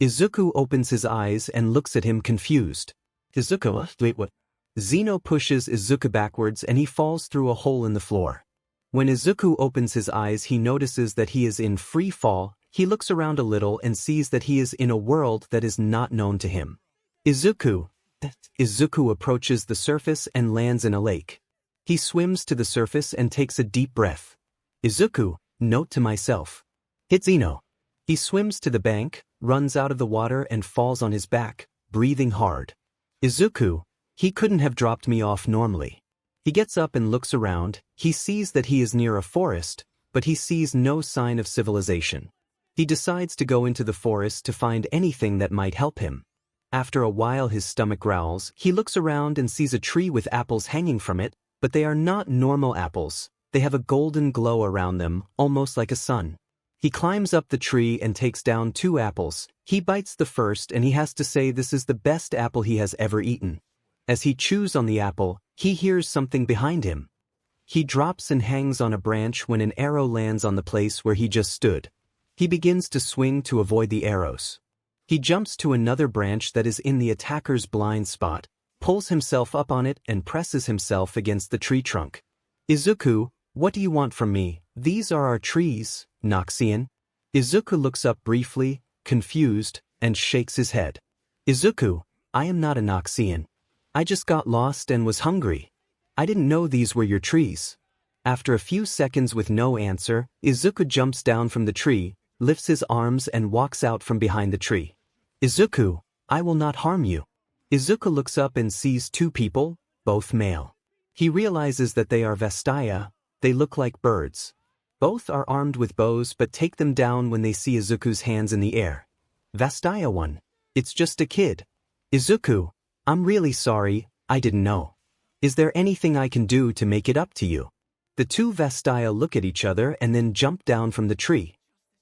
Izuku opens his eyes and looks at him confused. Izuku, wait, what? Zeno pushes Izuku backwards and he falls through a hole in the floor. When Izuku opens his eyes, he notices that he is in free fall. He looks around a little and sees that he is in a world that is not known to him. Izuku approaches the surface and lands in a lake. He swims to the surface and takes a deep breath. Izuku, note to myself. Hit Zeno. He swims to the bank, runs out of the water and falls on his back, breathing hard. Izuku, he couldn't have dropped me off normally. He gets up and looks around. He sees that he is near a forest, but he sees no sign of civilization. He decides to go into the forest to find anything that might help him. After a while his stomach growls. He looks around and sees a tree with apples hanging from it, but they are not normal apples. They have a golden glow around them, almost like a sun. He climbs up the tree and takes down 2 apples. He bites the first and he has to say this is the best apple he has ever eaten. As he chews on the apple, he hears something behind him. He drops and hangs on a branch when an arrow lands on the place where he just stood. He begins to swing to avoid the arrows. He jumps to another branch that is in the attacker's blind spot, pulls himself up on it and presses himself against the tree trunk. Izuku, what do you want from me? These are our trees, Noxian. Izuku looks up briefly, confused, and shakes his head. Izuku, I am not a Noxian. I just got lost and was hungry. I didn't know these were your trees. After a few seconds with no answer, Izuku jumps down from the tree, lifts his arms and walks out from behind the tree. Izuku, I will not harm you. Izuku looks up and sees 2 people, both male. He realizes that they are 𝗲𝗍𝗍. They look like birds. Both are armed with bows but take them down when they see Izuku's hands in the air. 𝗲𝗍𝗍, it's just a kid. Izuku, I'm really sorry, I didn't know. Is there anything I can do to make it up to you? The 2 𝗲𝗍𝗍 look at each other and then jump down from the tree.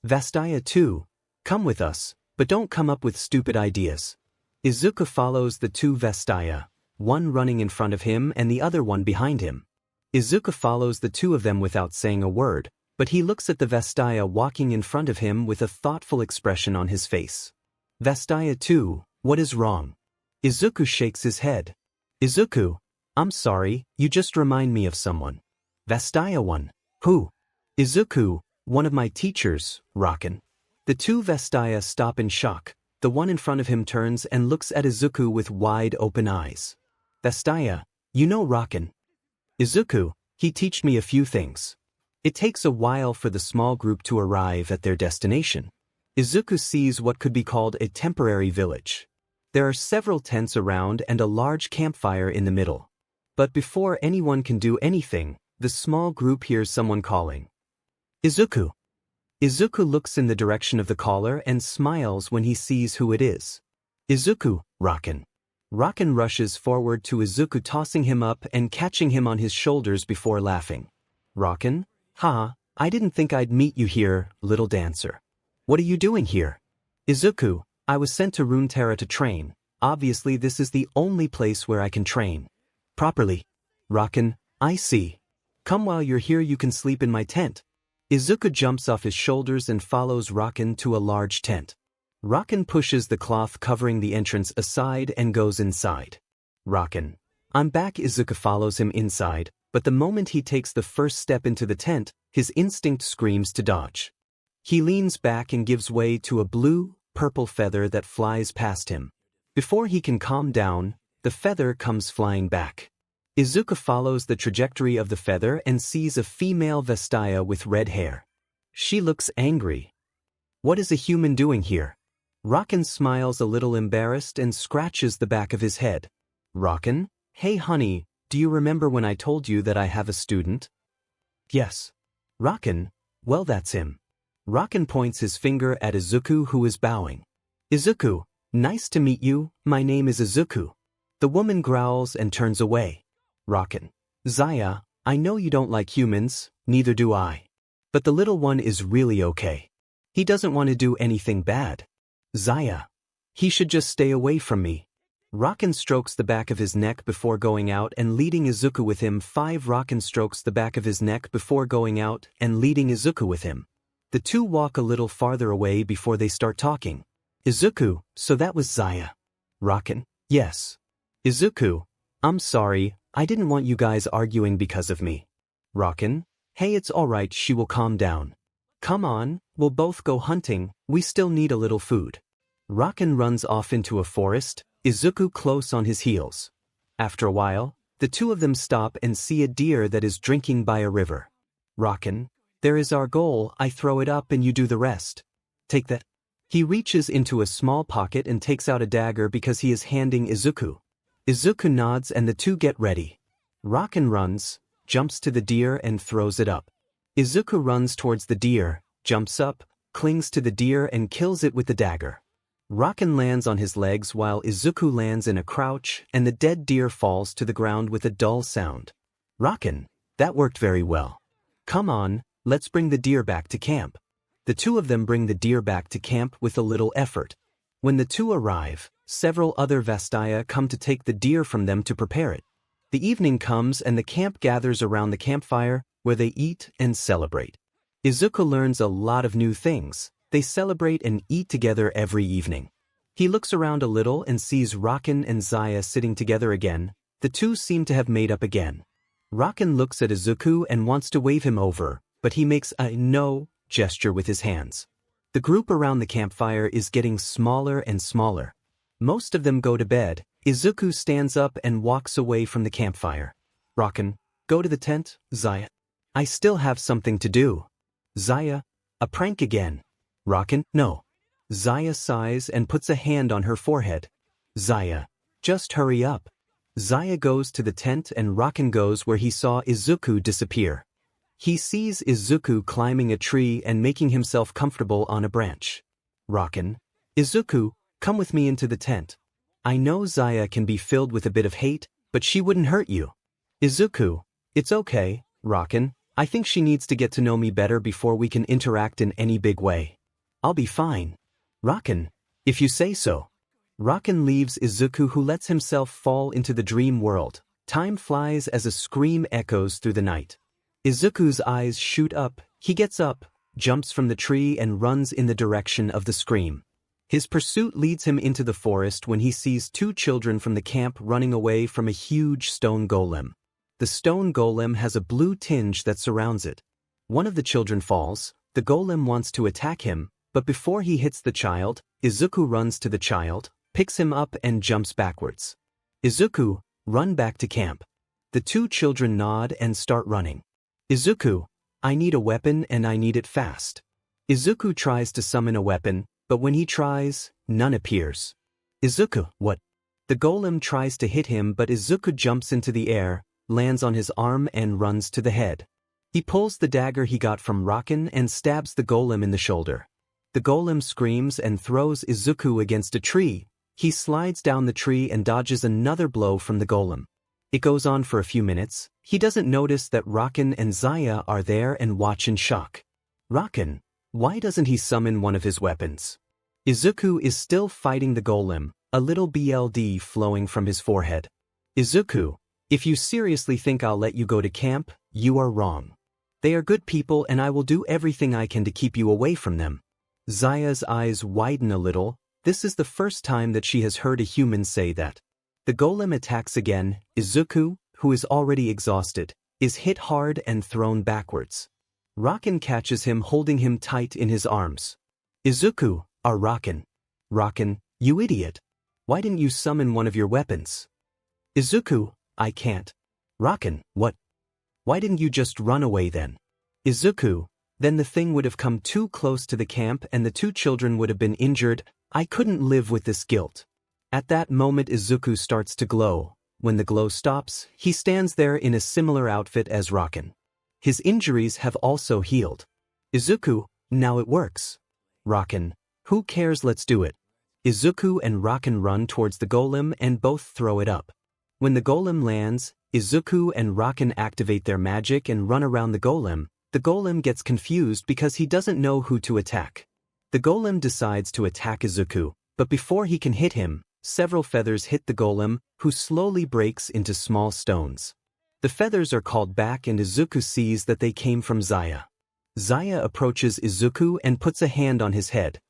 𝗲𝗍𝗍, come with us, but don't come up with stupid ideas. Izuku follows the 2 𝗲𝗍𝗍, one running in front of him and the other one behind him. Izuku follows the 2 of them without saying a word, but he looks at the 𝗲𝗍𝗍 walking in front of him with a thoughtful expression on his face. 𝗲𝗍𝗍, what is wrong? Izuku shakes his head. Izuku, I'm sorry, you just remind me of someone. 𝗲𝗍𝗍, who? Izuku, one of my teachers, Raken. The 2 𝗲𝗍𝗍 stop in shock. The one in front of him turns and looks at Izuku with wide open eyes. 𝗲𝗍𝗍, you know Raken. Izuku, he taught me a few things. It takes a while for the small group to arrive at their destination. Izuku sees what could be called a temporary village. There are several tents around and a large campfire in the middle. But before anyone can do anything, the small group hears someone calling. Izuku. Izuku looks in the direction of the caller and smiles when he sees who it is. Izuku, Raken. Rakan rushes forward to Izuku, tossing him up and catching him on his shoulders before laughing. Rakan? I didn't think I'd meet you here, little dancer. What are you doing here? Izuku, I was sent to Runeterra to train. Obviously this is the only place where I can train properly. Rakan, I see. Come, while you're here you can sleep in my tent. Izuku jumps off his shoulders and follows Rakan to a large tent. Rakan pushes the cloth covering the entrance aside and goes inside. Rakan, I'm back. Izuku follows him inside, but the moment he takes the first step into the tent, his instinct screams to dodge. He leans back and gives way to a blue-purple feather that flies past him. Before he can calm down, the feather comes flying back. Izuku follows the trajectory of the feather and sees a female 𝗲𝗍𝗍 with red hair. She looks angry. What is a human doing here? Rakan smiles a little embarrassed and scratches the back of his head. Rakan, hey honey, do you remember when I told you that I have a student? Yes. Rakan, well that's him. Rakan points his finger at Izuku, who is bowing. Izuku, nice to meet you, my name is Izuku. The woman growls and turns away. Rakan, 𝗧𝗏, I know you don't like humans, neither do I. But the little one is really okay. He doesn't want to do anything bad. 𝗧𝗏, he should just stay away from me. Rakan strokes the back of his neck before going out and leading Izuku with him. Rakan strokes the back of his neck before going out and leading Izuku with him. The two walk a little farther away before they start talking. Izuku, so that was 𝗧𝗏. Rakan, yes. Izuku, I'm sorry, I didn't want you guys arguing because of me. Rakan, hey, it's alright, she will calm down. Come on, we'll both go hunting, we still need a little food. Rakan runs off into a forest, Izuku close on his heels. After a while, the two of them stop and see a deer that is drinking by a river. Rakan, there is our goal, I throw it up and you do the rest. Take that. He reaches into a small pocket and takes out a dagger because he is handing Izuku. Izuku nods and the two get ready. Rakan runs, jumps to the deer and throws it up. Izuku runs towards the deer, jumps up, clings to the deer and kills it with the dagger. Rakan lands on his legs while Izuku lands in a crouch and the dead deer falls to the ground with a dull sound. Rakan, that worked very well. Come on, let's bring the deer back to camp. The two of them bring the deer back to camp with a little effort. When the two arrive, several other 𝗲𝗍𝗍 come to take the deer from them to prepare it. The evening comes and the camp gathers around the campfire, where they eat and celebrate. Izuku learns a lot of new things. They celebrate and eat together every evening. He looks around a little and sees Rakan and 𝗧𝗏 sitting together again. The two seem to have made up again. Rakan looks at Izuku and wants to wave him over, but he makes a no gesture with his hands. The group around the campfire is getting smaller and smaller. Most of them go to bed. Izuku stands up and walks away from the campfire. Rakan, go to the tent, 𝗧𝗏. I still have something to do. 𝗧𝗏, a prank again. Rakan, no. 𝗧𝗏 sighs and puts a hand on her forehead. 𝗧𝗏, just hurry up. 𝗧𝗏 goes to the tent and Rakan goes where he saw Izuku disappear. He sees Izuku climbing a tree and making himself comfortable on a branch. Rakan, Izuku, come with me into the tent. I know 𝗧𝗏 can be filled with a bit of hate, but she wouldn't hurt you. Izuku, it's okay, Rakan, I think she needs to get to know me better before we can interact in any big way. I'll be fine. Rakan, if you say so. Rakan leaves Izuku, who lets himself fall into the dream world. Time flies as a scream echoes through the night. Izuku's eyes shoot up, he gets up, jumps from the tree and runs in the direction of the scream. His pursuit leads him into the forest when he sees two children from the camp running away from a huge stone golem. The stone golem has a blue tinge that surrounds it. One of the children falls, the golem wants to attack him, but before he hits the child, Izuku runs to the child, picks him up and jumps backwards. Izuku, run back to camp. The two children nod and start running. Izuku, I need a weapon and I need it fast. Izuku tries to summon a weapon, but when he tries, none appears. Izuku, what? The golem tries to hit him but Izuku jumps into the air, lands on his arm and runs to the head. He pulls the dagger he got from Rakan and stabs the golem in the shoulder. The golem screams and throws Izuku against a tree, He slides down the tree and dodges another blow from the golem. It goes on for a few minutes. He doesn't notice that 𝗏𝗏 and 𝗧𝗏 are there and watch in shock. 𝗏𝗏, why doesn't he summon one of his weapons? Izuku is still fighting the golem, a little blood flowing from his forehead. Izuku, if you seriously think I'll let you go to camp, you are wrong. They are good people and I will do everything I can to keep you away from them. 𝗧𝗏's eyes widen a little. This is the first time that she has heard a human say that. The golem attacks again. Izuku, who is already exhausted, is hit hard and thrown backwards. 𝗏𝗏 catches him, holding him tight in his arms. Izuku, our 𝗏𝗏. 𝗏𝗏, you idiot. Why didn't you summon one of your weapons? Izuku, I can't. 𝗏𝗏, what? Why didn't you just run away then? Izuku, then the thing would have come too close to the camp and the two children would have been injured. I couldn't live with this guilt. At that moment Izuku starts to glow. When the glow stops, he stands there in a similar outfit as 𝗏𝗏. His injuries have also healed. Izuku, now it works. 𝗏𝗏, who cares, let's do it. Izuku and 𝗏𝗏 run towards the golem and both throw it up. When the golem lands, Izuku and 𝗏𝗏 activate their magic and run around the golem. The golem gets confused because he doesn't know who to attack. The golem decides to attack Izuku, but before he can hit him, several feathers hit the golem, who slowly breaks into small stones. The feathers are called back and Izuku sees that they came from 𝗧𝗏. 𝗧𝗏 approaches Izuku and puts a hand on his head.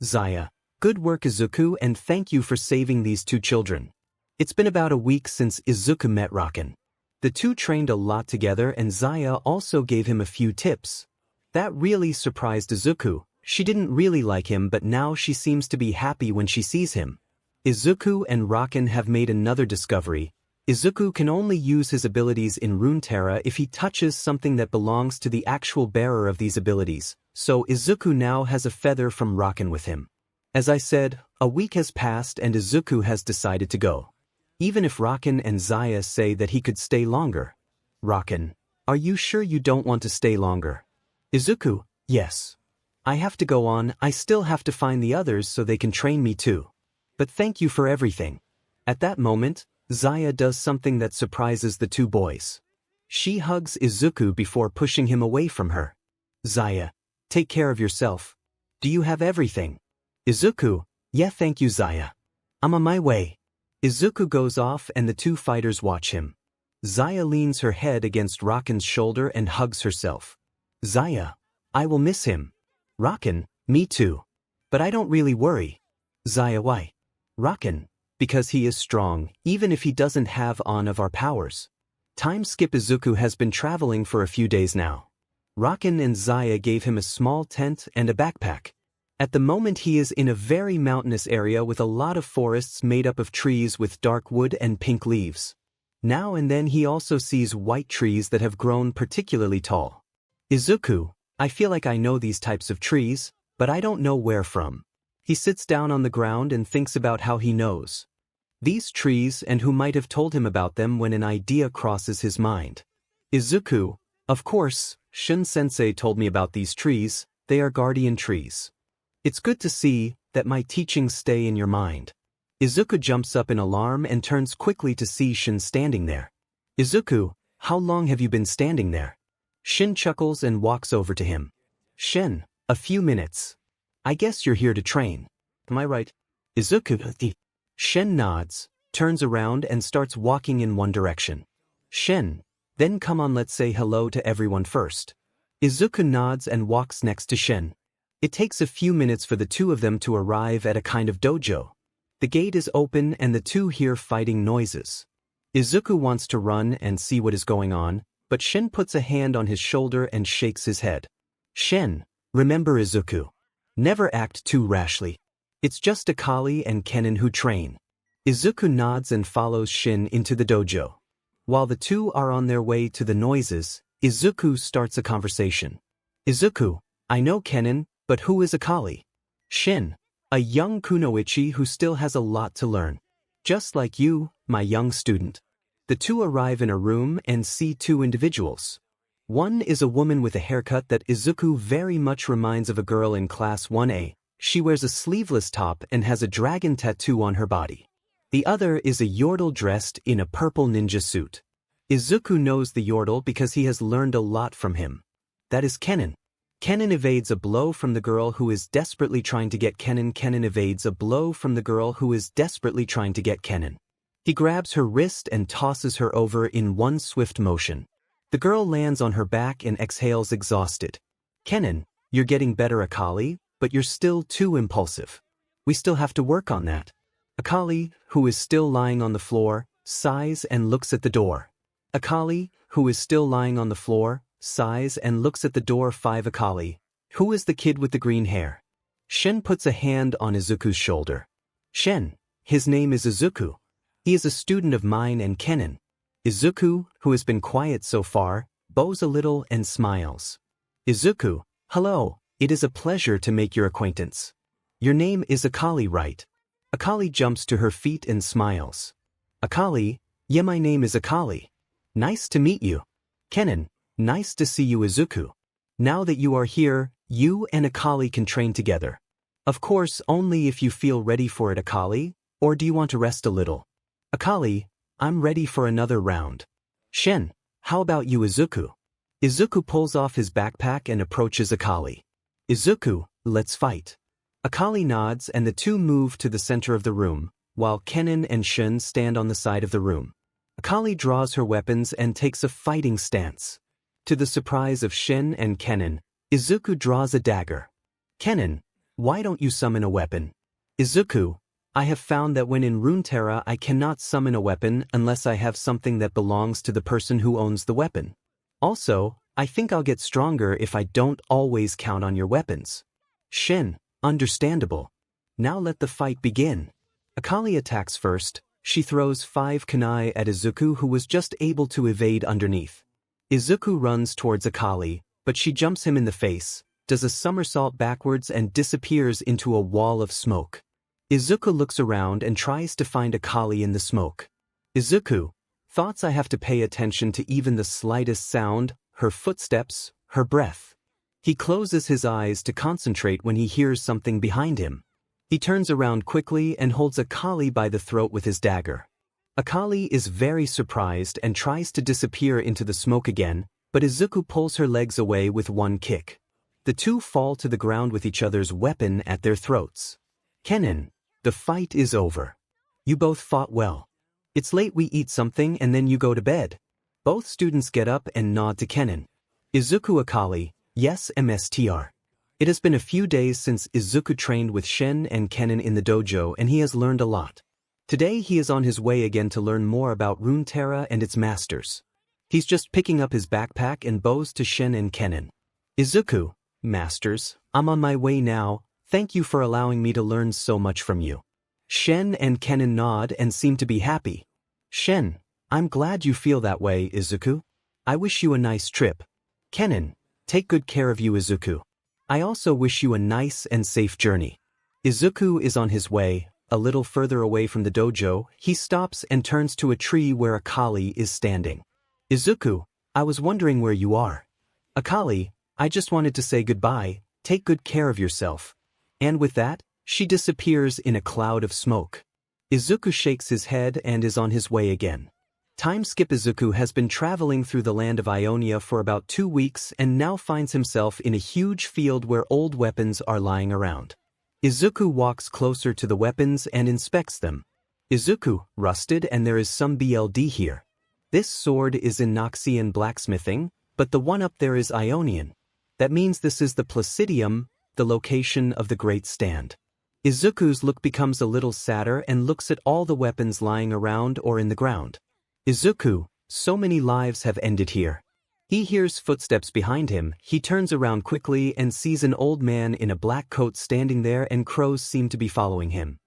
𝗧𝗏, good work Izuku, and thank you for saving these two children. It's been about a week since Izuku met 𝗏𝗏. The two trained a lot together and 𝗧𝗏 also gave him a few tips. That really surprised Izuku. She didn't really like him, but now she seems to be happy when she sees him. Izuku and 𝗏𝗏 have made another discovery. Izuku can only use his abilities in Runeterra if he touches something that belongs to the actual bearer of these abilities, so Izuku now has a feather from 𝗏𝗏 with him. As I said, a week has passed and Izuku has decided to go. Even if 𝗏𝗏 and 𝗧𝗏 say that he could stay longer. 𝗏𝗏, are you sure you don't want to stay longer? Izuku, yes. I have to go on, I still have to find the others so they can train me too. But thank you for everything. At that moment, 𝗧𝗏 does something that surprises the two boys. She hugs Izuku before pushing him away from her. 𝗧𝗏, take care of yourself. Do you have everything? Izuku, yeah, thank you 𝗧𝗏. I'm on my way. Izuku goes off and the two fighters watch him. 𝗧𝗏 leans her head against 𝗏𝗏's shoulder and hugs herself. 𝗧𝗏, I will miss him. 𝗏𝗏, me too. But I don't really worry. 𝗧𝗏, why? 𝗏𝗏, because he is strong, even if he doesn't have one of our powers. Time skip. Izuku has been traveling for a few days now. 𝗏𝗏 and 𝗧𝗏 gave him a small tent and a backpack. At the moment he is in a very mountainous area with a lot of forests made up of trees with dark wood and pink leaves. Now and then he also sees white trees that have grown particularly tall. Izuku, I feel like I know these types of trees, but I don't know where from. He sits down on the ground and thinks about how he knows these trees and who might have told him about them when an idea crosses his mind. Izuku, of course, Shun-sensei told me about these trees. They are guardian trees. It's good to see that my teachings stay in your mind. Izuku jumps up in alarm and turns quickly to see Shun standing there. Izuku, how long have you been standing there? Shun chuckles and walks over to him. Shun, a few minutes. I guess you're here to train. Am I right? Izuku. Shun nods, turns around and starts walking in one direction. Shun, then come on, let's say hello to everyone first. Izuku nods and walks next to Shun. It takes a few minutes for the two of them to arrive at a kind of dojo. The gate is open and the two hear fighting noises. Izuku wants to run and see what is going on, but Shun puts a hand on his shoulder and shakes his head. Shun, remember Izuku. Never act too rashly. It's just Akali and Kennen who train. Izuku nods and follows Shun into the dojo. While the two are on their way to the noises, Izuku starts a conversation. Izuku, I know Kennen, but who is Akali? Shun, a young kunoichi who still has a lot to learn. Just like you, my young student. The two arrive in a room and see two individuals. One is a woman with a haircut that Izuku very much reminds of a girl in class 1A. She wears a sleeveless top and has a dragon tattoo on her body. The other is a 𝐎𝐽𝗪 dressed in a purple ninja suit. Izuku knows the 𝐎𝐽𝗪 because he has learned a lot from him. That is Kennen. Kennen evades a blow from the girl who is desperately trying to get Kennen. Kennen evades a blow from the girl who is desperately trying to get Kennen. He grabs her wrist and tosses her over in one swift motion. The girl lands on her back and exhales exhausted. Kennen, you're getting better, 𝗂𝐁𝐁, but you're still too impulsive. We still have to work on that. 𝗂𝐁𝐁, who is still lying on the floor, sighs and looks at the door. 𝗂𝐁𝐁, who is still lying on the floor, sighs and looks at the door. 5 𝗂𝐁𝐁. Who is the kid with the green hair? Shen puts a hand on Izuku's shoulder. Shen, his name is Izuku. He is a student of mine and Kennen. Izuku, who has been quiet so far, bows a little and smiles. Izuku, hello, it is a pleasure to make your acquaintance. Your name is 𝗂𝐁𝐁, right? 𝗂𝐁𝐁 jumps to her feet and smiles. 𝗂𝐁𝐁, yeah, my name is 𝗂𝐁𝐁. Nice to meet you. Kennen, nice to see you, Izuku. Now that you are here, you and 𝗂𝐁𝐁 can train together. Of course, only if you feel ready for it, 𝗂𝐁𝐁, or do you want to rest a little? 𝗂𝐁𝐁, I'm ready for another round. Shen, how about you, Izuku? Izuku pulls off his backpack and approaches 𝗂𝐁𝐁. Izuku, let's fight. 𝗂𝐁𝐁 nods and the two move to the center of the room, while Kennen and Shen stand on the side of the room. 𝗂𝐁𝐁 draws her weapons and takes a fighting stance. To the surprise of Shen and Kennen, Izuku draws a dagger. Kennen, why don't you summon a weapon? Izuku, I have found that when in Runeterra I cannot summon a weapon unless I have something that belongs to the person who owns the weapon. Also, I think I'll get stronger if I don't always count on your weapons. Shen, understandable. Now let the fight begin. 𝗂𝐁𝐁 attacks first. She throws 5 kunai at Izuku, who was just able to evade underneath. Izuku runs towards 𝗂𝐁𝐁, but she jumps him in the face, does a somersault backwards and disappears into a wall of smoke. Izuku looks around and tries to find 𝗂𝐁𝐁 in the smoke. Izuku, thoughts I have to pay attention to even the slightest sound, her footsteps, her breath. He closes his eyes to concentrate when he hears something behind him. He turns around quickly and holds 𝗂𝐁𝐁 by the throat with his dagger. 𝗂𝐁𝐁 is very surprised and tries to disappear into the smoke again, but Izuku pulls her legs away with one kick. The two fall to the ground with each other's weapon at their throats. Kennen, the fight is over. You both fought well. It's late, we eat something and then you go to bed. Both students get up and nod to Kennen. Izuku, 𝗂𝐁𝐁, yes, Mstr. It has been a few days since Izuku trained with Shen and Kennen in the dojo and he has learned a lot. Today he is on his way again to learn more about Runeterra and its masters. He's just picking up his backpack and bows to Shen and Kennen. Izuku, masters, I'm on my way now. Thank you for allowing me to learn so much from you. Shen and Kennen nod and seem to be happy. Shen, I'm glad you feel that way, Izuku. I wish you a nice trip. Kennen, take good care of you, Izuku. I also wish you a nice and safe journey. Izuku is on his way. A little further away from the dojo, he stops and turns to a tree where 𝗂𝐁𝐁 is standing. Izuku, I was wondering where you are. 𝗂𝐁𝐁, I just wanted to say goodbye. Take good care of yourself. And with that, she disappears in a cloud of smoke. Izuku shakes his head and is on his way again. Time skip. Izuku has been traveling through the land of Ionia for about 2 weeks and now finds himself in a huge field where old weapons are lying around. Izuku walks closer to the weapons and inspects them. Izuku, rusted, and there is some BLD here. This sword is in Noxian blacksmithing, but the one up there is Ionian. That means this is the Placidium, the location of the Great Stand. Izuku's look becomes a little sadder and looks at all the weapons lying around or in the ground. Izuku, so many lives have ended here. He hears footsteps behind him. He turns around quickly and sees an old man in a black coat standing there, and crows seem to be following him.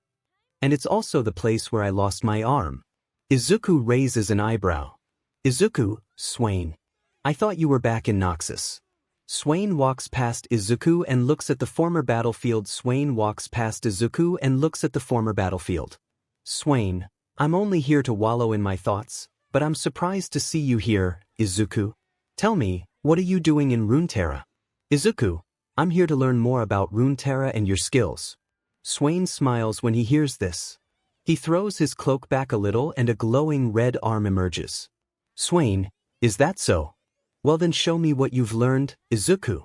And it's also the place where I lost my arm. Izuku raises an eyebrow. Izuku, Swain. I thought you were back in Noxus. Swain walks past Izuku and looks at the former battlefield. Swain walks past Izuku and looks at the former battlefield. Swain, I'm only here to wallow in my thoughts, but I'm surprised to see you here, Izuku. Tell me, what are you doing in Runeterra? Izuku, I'm here to learn more about Runeterra and your skills. Swain smiles when he hears this. He throws his cloak back a little and a glowing red arm emerges. Swain, is that so? Well then show me what you've learned, Izuku.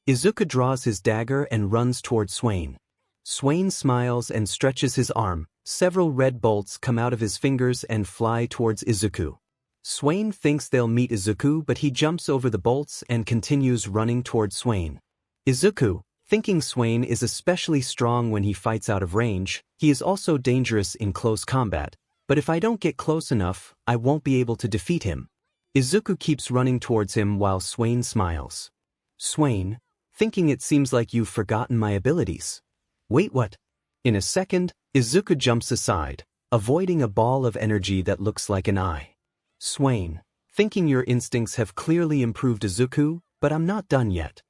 Izuku draws his dagger and runs toward Swain. Swain smiles and stretches his arm. Several red bolts come out of his fingers and fly towards Izuku. Swain thinks they'll meet Izuku, but he jumps over the bolts and continues running toward Swain. Izuku, thinking Swain is especially strong when he fights out of range, he is also dangerous in close combat, but if I don't get close enough, I won't be able to defeat him. Izuku keeps running towards him while Swain smiles. Swain, thinking it seems like you've forgotten my abilities. Wait, what? In a second, Izuku jumps aside, avoiding a ball of energy that looks like an eye. Swain, thinking your instincts have clearly improved Izuku, but I'm not done yet.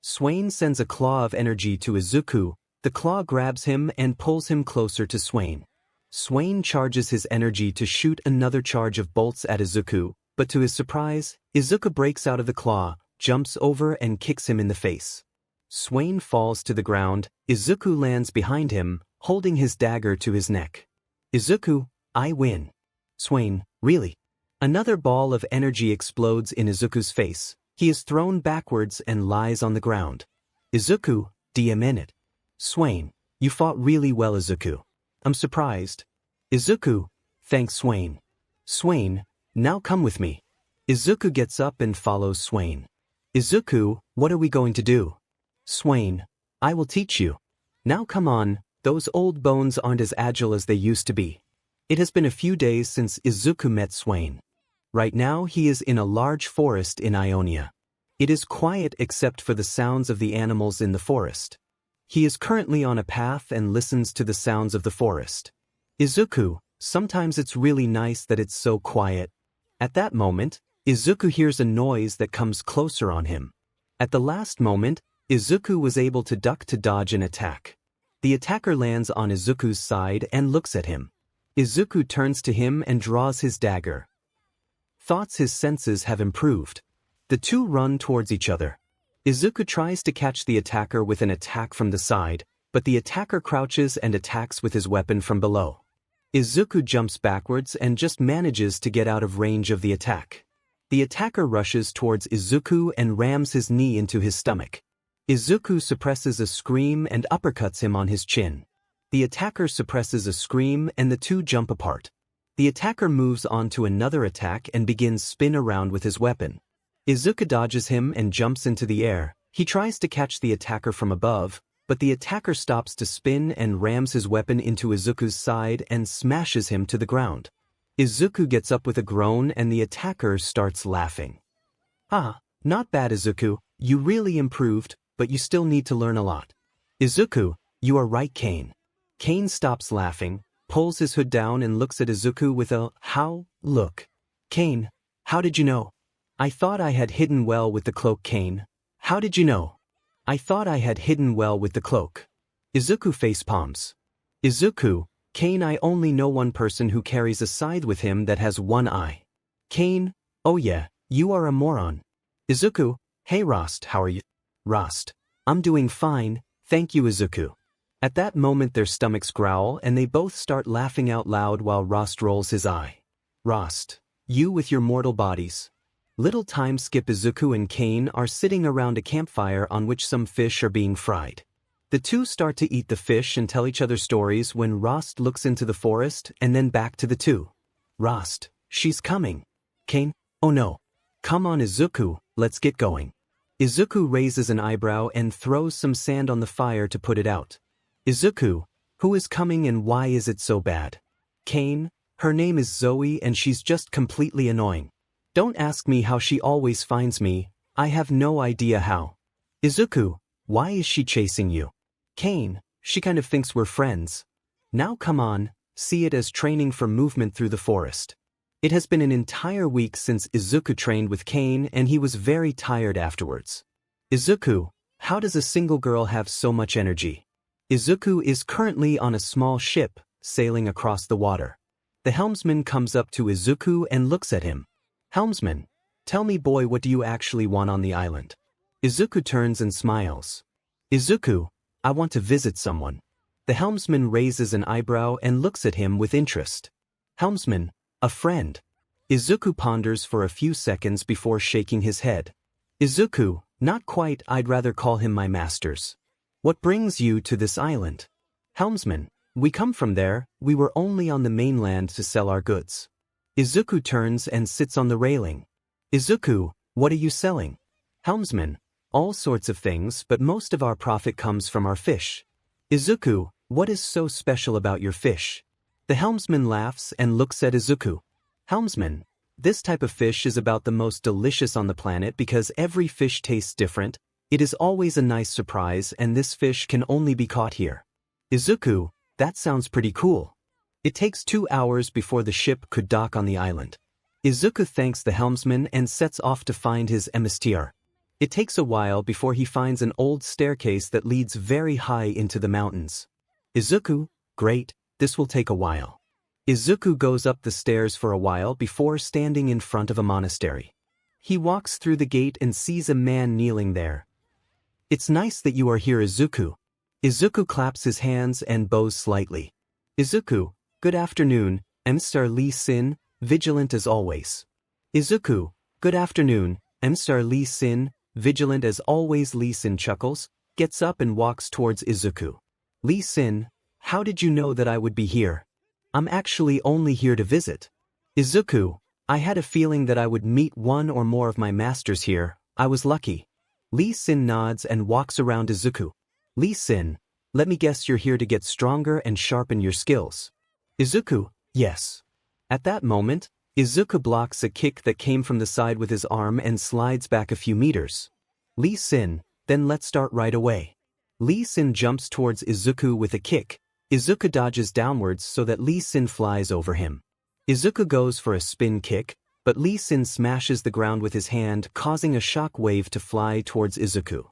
Swain sends a claw of energy to Izuku. The claw grabs him and pulls him closer to Swain. Swain charges his energy to shoot another charge of bolts at Izuku, but to his surprise, Izuku breaks out of the claw, jumps over and kicks him in the face. Swain falls to the ground. Izuku lands behind him, holding his dagger to his neck. Izuku, I win. Swain, really? Another ball of energy explodes in Izuku's face. He is thrown backwards and lies on the ground. Izuku, 𝗕𝗏𝗄𝐻. Swain, you fought really well, Izuku. I'm surprised. Izuku, thanks Swain. Swain, now come with me. Izuku gets up and follows Swain. Izuku, what are we going to do? Swain, I will teach you. Now come on, those old bones aren't as agile as they used to be. It has been a few days since Izuku met Swain. Right now he is in a large forest in Ionia. It is quiet except for the sounds of the animals in the forest. He is currently on a path and listens to the sounds of the forest. Izuku, sometimes it's really nice that it's so quiet. At that moment, Izuku hears a noise that comes closer on him. At the last moment, Izuku was able to duck to dodge an attack. The attacker lands on Izuku's side and looks at him. Izuku turns to him and draws his dagger. Thoughts his senses have improved. The two run towards each other. Izuku tries to catch the attacker with an attack from the side, but the attacker crouches and attacks with his weapon from below. Izuku jumps backwards and just manages to get out of range of the attack. The attacker rushes towards Izuku and rams his knee into his stomach. Izuku suppresses a scream and uppercuts him on his chin. The attacker suppresses a scream and the two jump apart. The attacker moves on to another attack and begins spin around with his weapon. Izuku dodges him and jumps into the air. He tries to catch the attacker from above, but the attacker stops to spin and rams his weapon into Izuku's side and smashes him to the ground. Izuku gets up with a groan and the attacker starts laughing. Ah, not bad Izuku, you really improved, but you still need to learn a lot. Izuku, you are right 𝐭𝐻. 𝐭𝐻 stops laughing, pulls his hood down and looks at Izuku with a how look. 𝐭𝐻, how did you know? I thought I had hidden well with the cloak 𝐭𝐻. How did you know? I thought I had hidden well with the cloak. Izuku facepalms. Izuku, 𝐭𝐻, I only know one person who carries a scythe with him that has one eye. 𝐭𝐻, oh yeah, you are a moron. Izuku, hey Rast, how are you? Rast, I'm doing fine, thank you Izuku. At that moment their stomachs growl and they both start laughing out loud while Rast rolls his eye. Rast, you with your mortal bodies. Little time skip. Izuku and 𝐭𝐻 are sitting around a campfire on which some fish are being fried. The two start to eat the fish and tell each other stories when Rast looks into the forest and then back to the two. Rast, she's coming. 𝐭𝐻, oh no. Come on Izuku, let's get going. Izuku raises an eyebrow and throws some sand on the fire to put it out. Izuku, who is coming and why is it so bad? 𝐭𝐻, her name is Zoe and she's just completely annoying. Don't ask me how she always finds me, I have no idea how. Izuku, why is she chasing you? 𝐭𝐻, she kind of thinks we're friends. Now come on, see it as training for movement through the forest. It has been an entire week since Izuku trained with 𝐭𝐻 and he was very tired afterwards. Izuku, how does a single girl have so much energy? Izuku is currently on a small ship, sailing across the water. The helmsman comes up to Izuku and looks at him. Helmsman, tell me boy, what do you actually want on the island? Izuku turns and smiles. Izuku, I want to visit someone. The helmsman raises an eyebrow and looks at him with interest. Helmsman, a friend. Izuku ponders for a few seconds before shaking his head. Izuku, not quite, I'd rather call him my masters. What brings you to this island? Helmsman, we come from there, we were only on the mainland to sell our goods. Izuku turns and sits on the railing. Izuku, what are you selling? Helmsman, all sorts of things, but most of our profit comes from our fish. Izuku, what is so special about your fish? The helmsman laughs and looks at Izuku. Helmsman, this type of fish is about the most delicious on the planet because every fish tastes different. It is always a nice surprise, and this fish can only be caught here. Izuku, that sounds pretty cool. It takes 2 hours before the ship could dock on the island. Izuku thanks the helmsman and sets off to find his 𝗕𝗄𝗃. It takes a while before he finds an old staircase that leads very high into the mountains. Izuku, great, this will take a while. Izuku goes up the stairs for a while before standing in front of a monastery. He walks through the gate and sees a man kneeling there. It's nice that you are here, Izuku. Izuku claps his hands and bows slightly. Izuku, good afternoon, 𝗵𝗃𝗧𝗵𝗲, vigilant as always. Izuku, good afternoon, 𝗵𝗃𝗧𝗵𝗲, vigilant as always. Lee-sin chuckles, gets up and walks towards Izuku. Lee-sin, how did you know that I would be here? I'm actually only here to visit. Izuku, I had a feeling that I would meet one or more of my masters here. I was lucky. Lee-sin nods and walks around Izuku. Lee-sin, let me guess you're here to get stronger and sharpen your skills. Izuku, yes. At that moment, Izuku blocks a kick that came from the side with his arm and slides back a few meters. Lee-sin, then let's start right away. Lee-sin jumps towards Izuku with a kick. Izuku dodges downwards so that Lee-sin flies over him. Izuku goes for a spin kick, but Lee-sin smashes the ground with his hand, causing a shock wave to fly towards Izuku.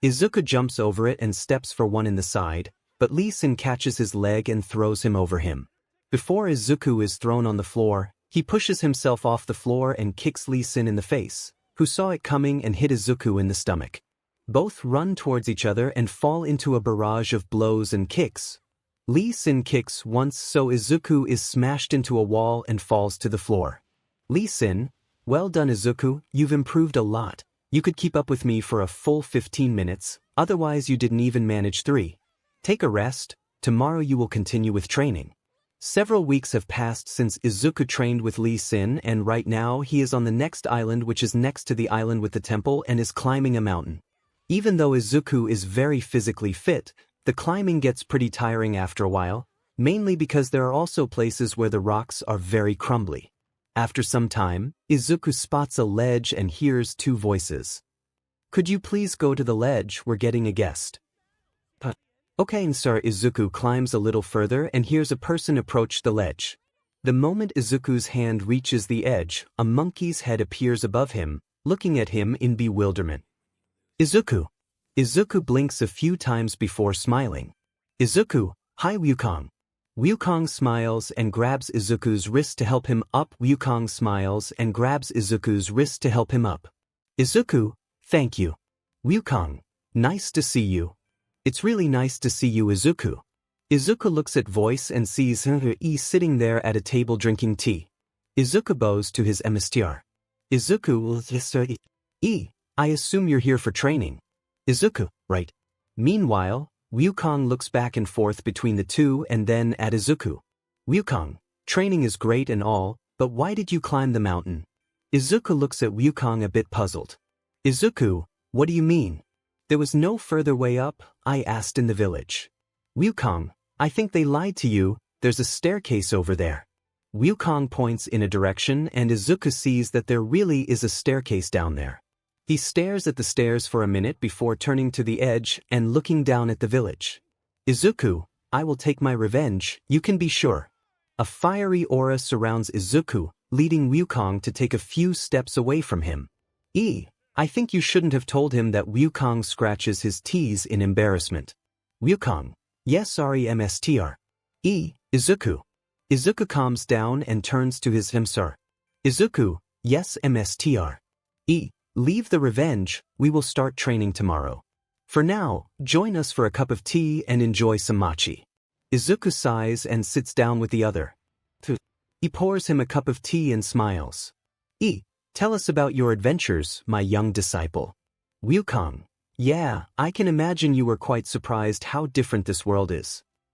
Izuku jumps over it and steps for one in the side, but Lee-sin catches his leg and throws him over him. Before Izuku is thrown on the floor, he pushes himself off the floor and kicks Lee-sin in the face, who saw it coming and hit Izuku in the stomach. Both run towards each other and fall into a barrage of blows and kicks. Lee-sin kicks once, so Izuku is smashed into a wall and falls to the floor. Lee-sin, well done Izuku, you've improved a lot. You could keep up with me for a full 15 minutes, otherwise you didn't even manage 3. Take a rest, tomorrow you will continue with training. Several weeks have passed since Izuku trained with Lee-sin, and right now he is on the next island, which is next to the island with the temple, and is climbing a mountain. Even though Izuku is very physically fit, the climbing gets pretty tiring after a while, mainly because there are also places where the rocks are very crumbly. After some time, Izuku spots a ledge and hears 2 voices. Could you please go to the ledge, we're getting a guest. Okay, sir. Izuku climbs a little further and hears a person approach the ledge. The moment Izuku's hand reaches the edge, a monkey's head appears above him, looking at him in bewilderment. Izuku. Izuku blinks a few times before smiling. Izuku, hi Wukong. Wukong smiles and grabs Izuku's wrist to help him up. Wukong smiles and grabs Izuku's wrist to help him up. Izuku, thank you. Wukong, nice to see you. It's really nice to see you, Izuku. Izuku looks at Voice and sees 𝗕𝗄𝗃 sitting there at a table drinking tea. Izuku bows to his 𝗕𝗄𝗃. Izuku, I assume you're here for training. Izuku, right. Meanwhile, Wukong looks back and forth between the two and then at Izuku. Wukong, training is great and all, but why did you climb the mountain? Izuku looks at Wukong a bit puzzled. Izuku, what do you mean? There was no further way up, I asked in the village. Wukong, I think they lied to you, there's a staircase over there. Wukong points in a direction and Izuku sees that there really is a staircase down there. He stares at the stairs for a minute before turning to the edge and looking down at the village. Izuku, I will take my revenge, you can be sure. A fiery aura surrounds Izuku, leading Wukong to take a few steps away from him. I think you shouldn't have told him that. Wukong scratches his teeth in embarrassment. Wukong, yes sorry 𝗵𝗃𝗃. Izuku. Izuku calms down and turns to his 𝗕𝗄𝗃. Izuku, yes 𝗵𝗃𝗃. Leave the revenge, we will start training tomorrow. For now, join us for a cup of tea and enjoy some mochi. Izuku sighs and sits down with the other. He pours him a cup of tea and smiles. Tell us about your adventures, my young disciple. Welcome. Yeah, I can imagine you were quite surprised how different this world is.